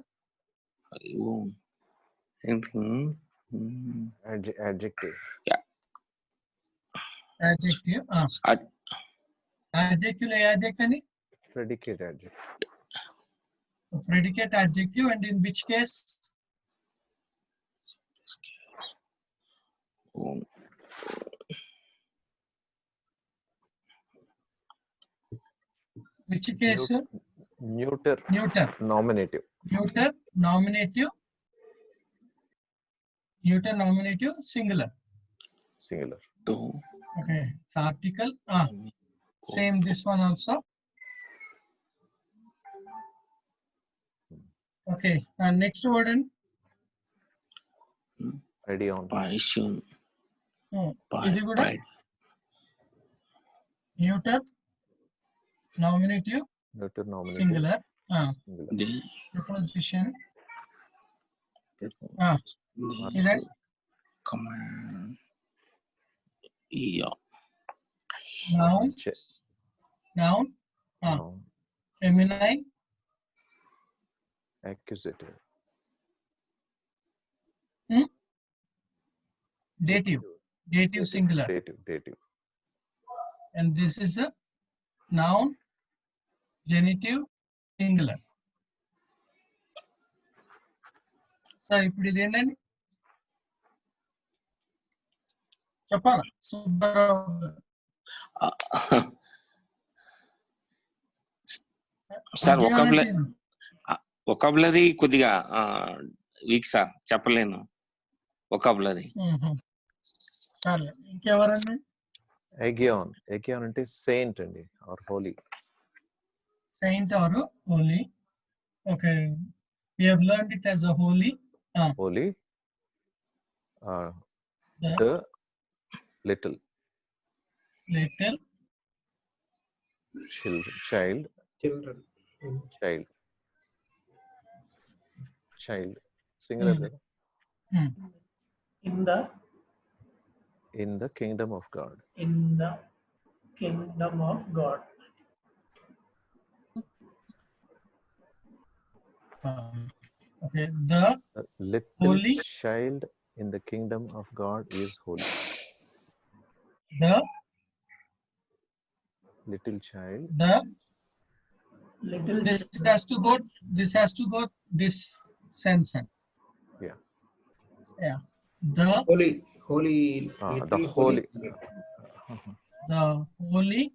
adjective adjective ఏ adjective అండి predicate adjective predicate adjective and in which case neuter nominative singular okay so article same this one also okay next word and Radion ఇది కూడా neuter nominative singular preposition is command noun feminine accusative dative singular dative and this is a noun genitive singular so ఇప్పుడు ఇది ఏంటండి చెప్పాలా Subbarao sir vocabulary కొద్దిగా week sir చెప్పలేను vocabulary సరే ఇంకెవరండి Aegeon అంటే saint అండి or holy saint or holy okay we have learned it as a holy holy the little child singular in the kingdom of God okay the little holy child in the kingdom of God is holy the little child this has to go this sense yeah the holy the holy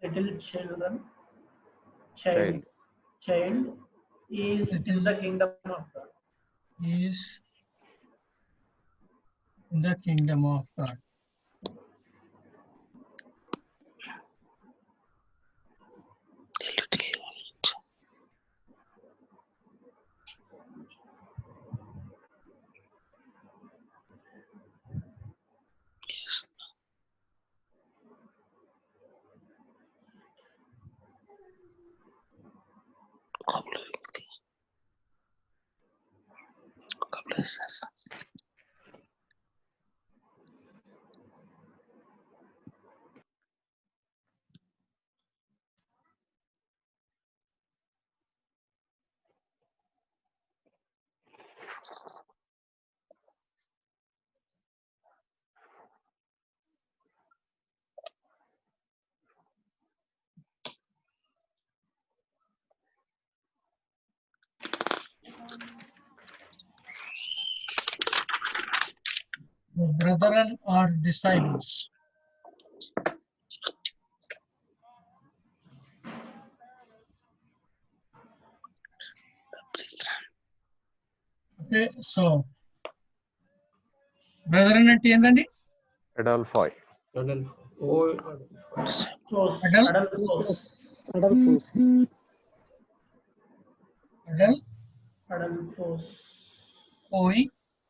little children child is in the kingdom of God is in the kingdom of God brethren or disciples. Okay, so brethren అంటే ఏందండి? Adelphoi. Adelphoi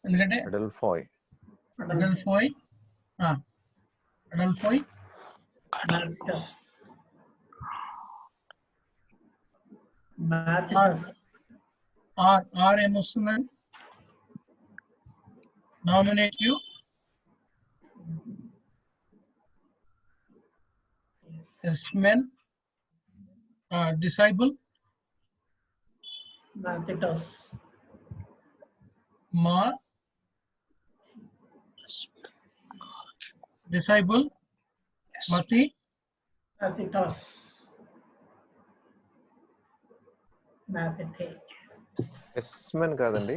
ఎందుకంటే Adelphoi. Adelphoi Adelphoi R ఏమొస్తుందండి? Nominative Esmen disciple Ma disciple Mati Esmen కాదండి,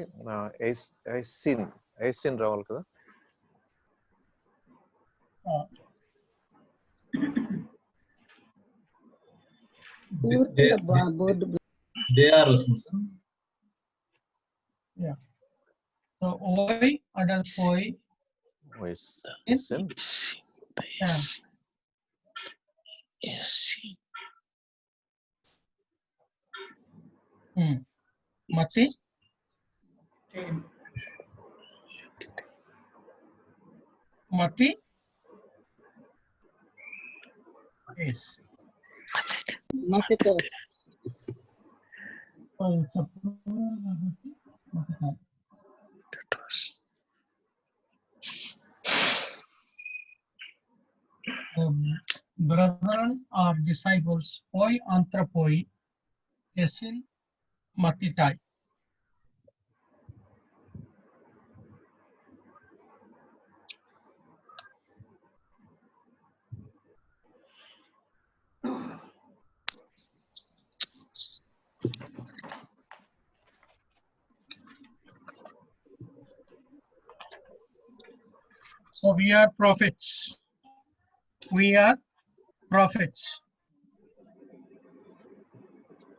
ఐసిన్ రావాలి కదా. They are వస్తుంది sir. Yeah. So Oi Adelphoi Isin. Yes. Mati Mati yes. Matitas. Brethren or disciples, Oi anthropoi, Esin Matitai. So we are prophets. We are prophets.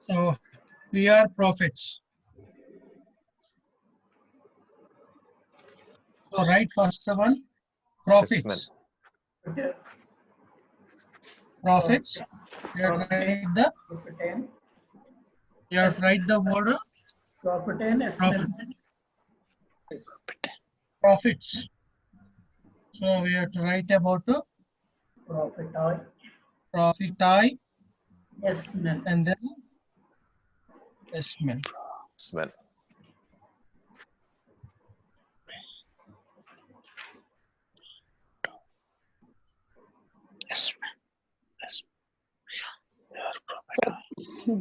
So we are prophets. So write first one, prophets. Prophets. You have to write the word prophets. So we have to write about prophetai and then Esmen.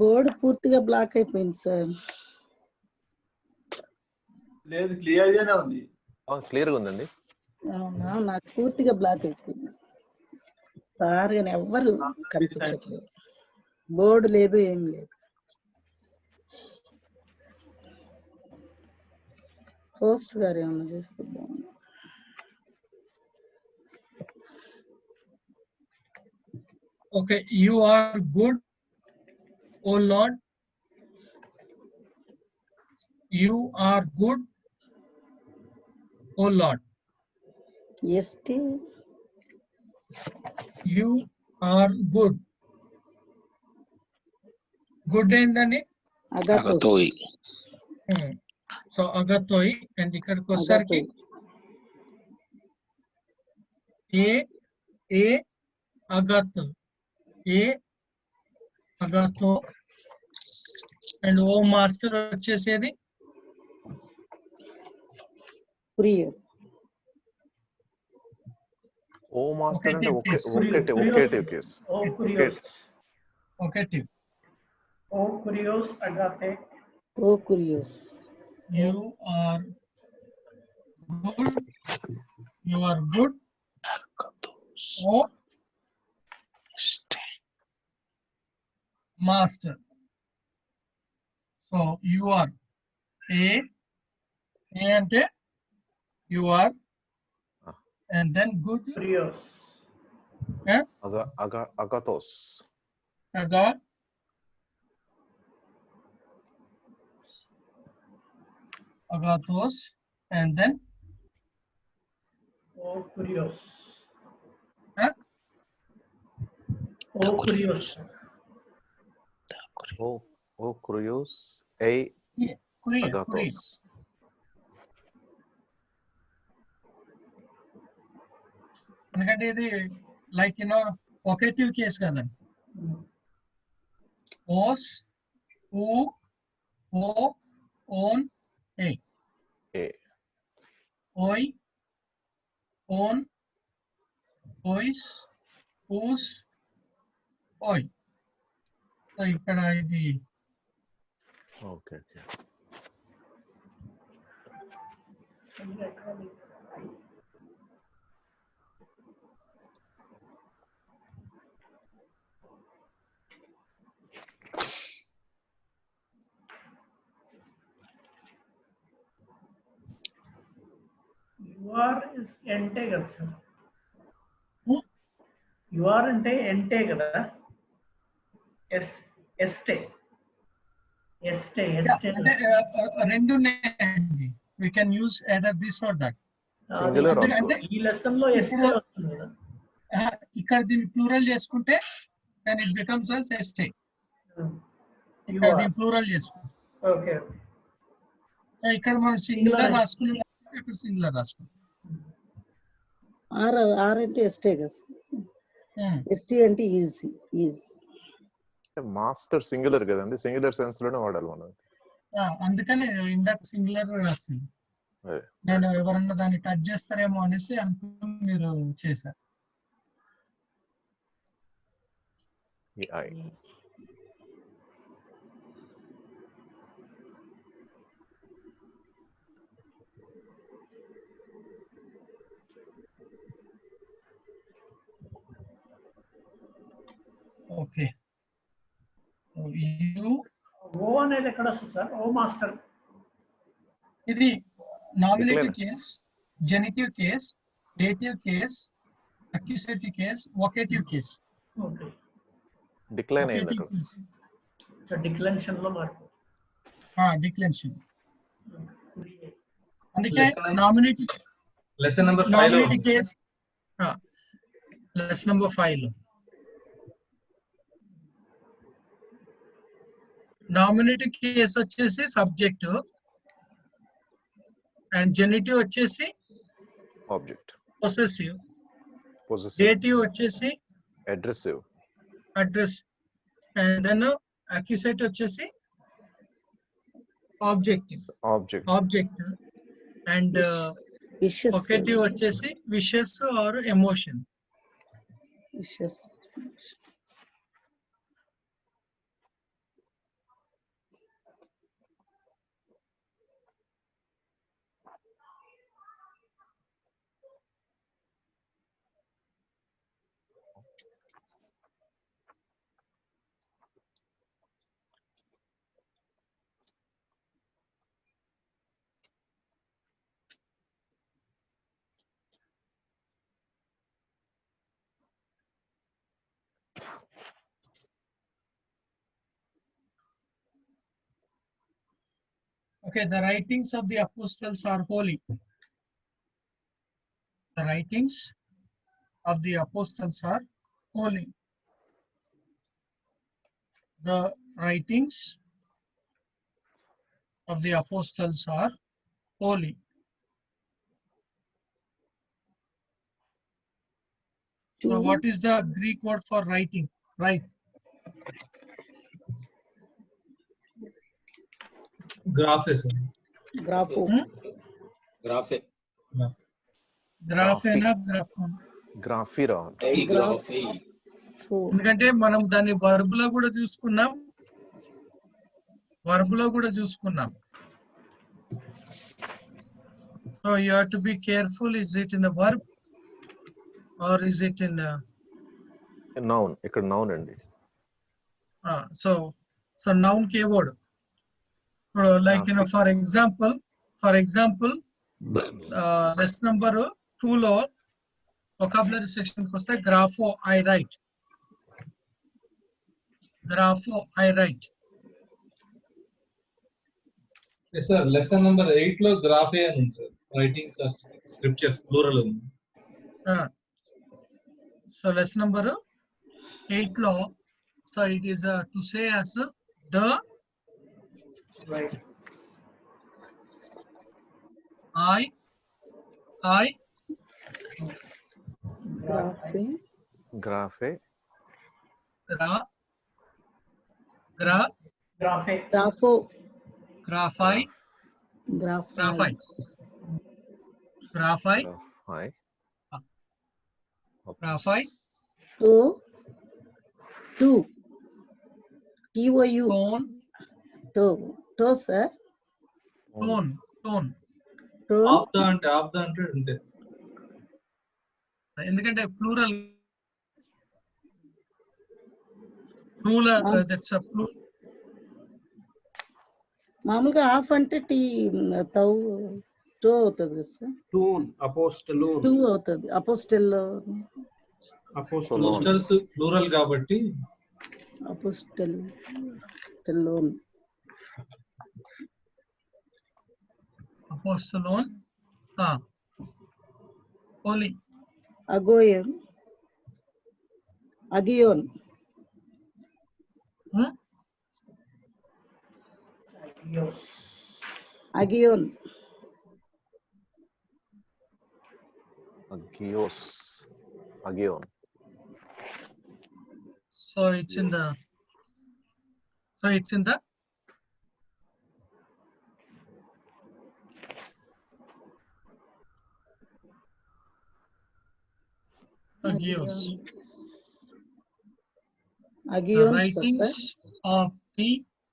Board పూర్తిగా black అయిపోయింది sir. లేదు, clear గానే ఉంది. Clear గా ఉందండి. అవునా, నాకు పూర్తిగా బ్లాక్ అయిపోయింది సార్. కానీ ఎవ్వరు కనిపించట్లేదు, బోర్డు లేదు, ఏం లేదు. హోస్ట్ గారు ఏమన్నా చేస్తే బాగుంది. Okay, you are good, O Lord. You are good, O Lord. Yes, you are good. Good ఏంటండి? Agatoi. So agatoi and ఇక్కడికి వచ్చేసరికి ఏ agato, ఏ agato అండ్ ఓ మాస్టర్ వచ్చేసేది ఓ మాస్టర్ అంటే vocative case. Vocative. O kurios agape. O kurios. You are good. You are good. O master. So you are A అంటే you are and then good. Kurios. Yeah? Agathos. Agathos, and then O Kurios. Huh? O Kurios. O Kurios. Agathos. ఎందుకంటే ఇది like you know ఒకేటివ్ case కదండి. ఓస్, ఊ, ఓ, own, ఏ. ఓయ్, own, OIs, ఊస్, ఓయ్. So ఇక్కడ ఇది ఓకే. UR is ente కదా సార్. UR అంటే ente కదా. ఎస్టే అంటే రెండు ఉన్నాయండి. We can use either this or that. Singular ఈ లెసన్ లో ఎస్టే వస్తుంది కదా. ఇక్కడ దీన్ని ప్లూరల్ చేసుకుంటే then it becomes as ఎస్టే. ఇక్కడ దీన్ని ప్లూరల్ చేసుకుంటే ఓకే. ఇక్కడ మనం సింగులర్ రాసుకున్నాం, ఇక్కడ సింగులర్ రాసుకున్నాం. ఆర్ అంటే ఎస్టే కదా. ఎస్టీ అంటే ఈజీ. మాస్టర్ సింగులర్ కదండి, సింగులర్ సెన్స్ లోనే వాడాలి మనం. అందుకని ఇందాక సింగులర్ రాసింది. నేను ఎవరన్నా దాన్ని టచ్ చేస్తారేమో అనేసి అనుకుని మీరు చేశారు. ఓకే. ఓ అనేది ఎక్కడ వస్తుంది సార్? ఓ మాస్టర్. ఇది nominative case, genitive case, dative case, accusative case, vocative case. Okay. Decline అయింది అక్కడ. సో డిక్లెన్షన్ లో మార్పు. డిక్లెన్షన్. అందుకే నామినేటివ్ లెసన్ నంబర్ 5 లో కేస్, లెసన్ నంబర్ 5 లో నామినేటివ్ కేస్ వచ్చేసి సబ్జెక్ట్ అండ్ జెనిటివ్ వచ్చేసి ఆబ్జెక్ట్, పొసెసివ్, డేటివ్ వచ్చేసి addressive, address, and then accusative వచ్చేసి ఆబ్జెక్ట్ అండ్ వొకేటివ్ వచ్చేసి wishes or emotion. Okay, the writings of the apostles are holy. The writings of the apostles are holy. The writings of the apostles are holy. So what is the Greek word for writing? Right. Graphes. Grapho. Graphe. Graphena, graphon. గ్రాఫీరా. ఎందుకంటే మనం దాన్ని verb లో కూడా చూసుకున్నాం. So you have to be careful. Is it in the verb or is it in the noun? ఇక్కడ noun అండి. So noun keyword. Like for example, lesson number 2 లో vocabulary section కి వస్తే grapho I write. Grapho I write. Yes sir, lesson number 8 లో గ్రాఫే అని ఉంది sir. Writings or scriptures plural ఉంది. So lesson number 8 లో, so it is to say as the I Graphe. Grapho. Graphi. To. TOU. To sir. Tone. Of the అంటే అంతే. ఎందుకంటే plural that's a plural. మామూలుగా ఆఫ్ అంటే tea tau to అవుతుంది sir. Toon అపోస్టలూన్. Two అవుతుంది. Apostles plural కాబట్టి అపోస్టలోన్. అపోస్తలోన్. Holi. అగియోన్. అగియోన్. So it's in the Agios. The writings of the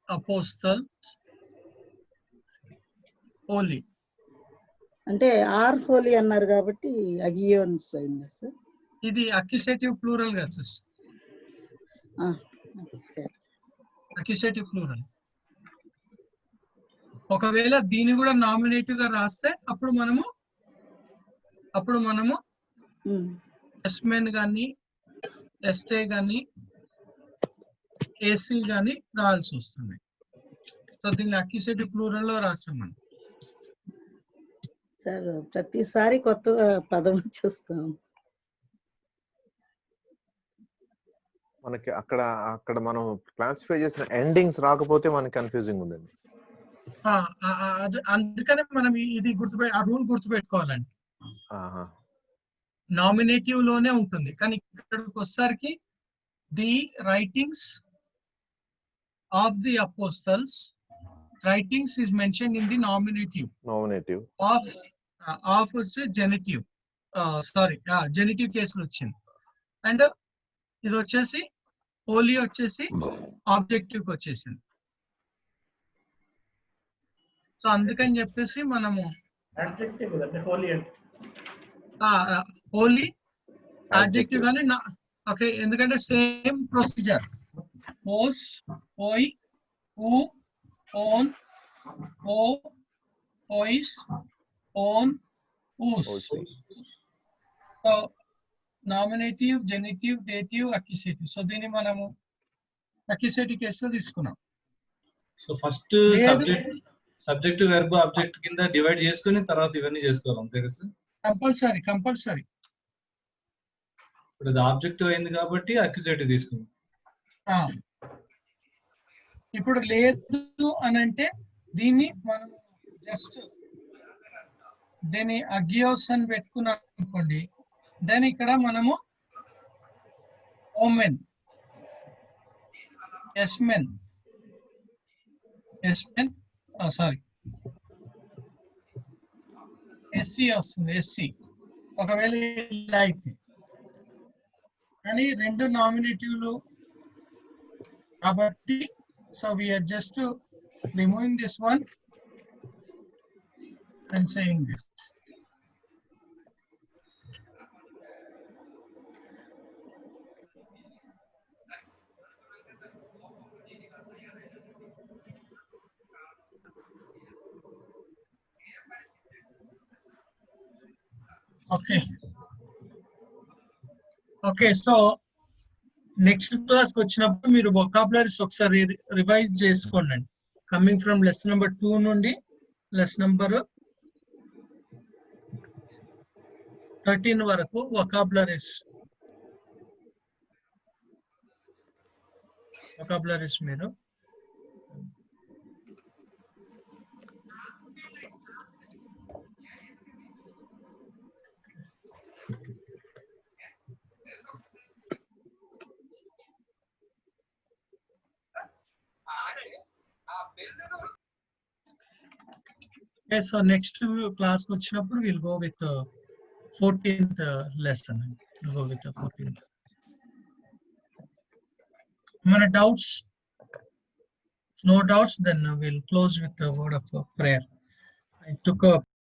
apostles holy. అంటే are Holi అన్నారు కాబట్టి అగియోన్స్ అయిందా సార్? ఇది అక్యుసేటివ్ ప్లూరల్ గా సిస్టర్. అక్యుసేటివ్ ప్లూరల్. ఒకవేళ దీన్ని కూడా నామినేటివ్ గా రాస్తే అప్పుడు మనము ఎస్మెన్ గాని ఎస్టే గాని ఏసీ గాని రాయాల్సి వస్తుంది. సో దీన్ని అక్యుసేటివ్ ప్లూరల్ లో రాస్తాం మనం. సార్ ప్రతిసారి కొత్త పదం చూస్తాం. మనకి అక్కడ మనం క్లాసిఫై చేసిన ఎండింగ్స్ రాకపోతే మనకి కన్ఫ్యూజింగ్ ఉందండి. అందుకనే మనం ఇది ఆ రూల్ గుర్తుపెట్టుకోవాలండి. నామినేటివ్ లోనే ఉంటుంది, కానీ ఇక్కడికి వచ్చేసరికి the writings of the apostles, writings is mentioned in the nominative. Of వచ్చి జెనిటివ్, సారీ జెనిటివ్ కేసులు వచ్చింది. అండ్ ఇది వచ్చేసి హోలీ వచ్చేసి ఆబ్జెక్టివ్ కి వచ్చేసింది. సో అందుకని చెప్పేసి మనము హోలీ ఆబ్జెక్టివ్ గానీ ఓకే, ఎందుకంటే సేమ్ ప్రొసీజర్. ఓస్, ఓయ్, ఊ, ఓన్, ఓ, ఓయిస్, ఓన్, ఊస్. So nominative, genitive, dative, accusative. So దీన్ని మనము అక్యుసేటివ్ కేసులో తీసుకున్నాం. So first subject verb object కింద డివైడ్ చేసుకుని తర్వాత ఇవన్నీ చేసుకోవాలి, అంతే కదా సార్? కంపల్సరీ. ఇప్పుడు అది ఆబ్జెక్టివ్ అయింది కాబట్టి అక్యుసేటివ్ తీసుకున్నాం. ఇప్పుడు లేదు అని అంటే దీన్ని మనం జస్ట్ దీన్ని అగియోస్ అని పెట్టుకున్నాం అనుకోండి. దెన్ ఇక్కడ మనము ఓమెన్, ఎస్మెన్, సారీ ఎస్సీ వస్తుంది. ఎస్సీ ఒకవేళ ఇలా అయితే, కానీ రెండు నామినేటివ్లు కాబట్టి so we are just removing this one and saying this. Okay. Okay so next class కి వచ్చినప్పుడు మీరు వొకాబులరీస్ ఒకసారి రివైజ్ చేసుకోండి. కమింగ్ ఫ్రమ్ లెసన్ నెంబర్ 2 నుండి లెసన్ నెంబర్ 13 వరకు వొకాబులరీస్ మీరు Okay, so next class వచ్చినప్పుడు we'll go with 14th lesson. We'll go with the 14th. Any doubts? No doubts, then we'll close with the word of prayer. I took a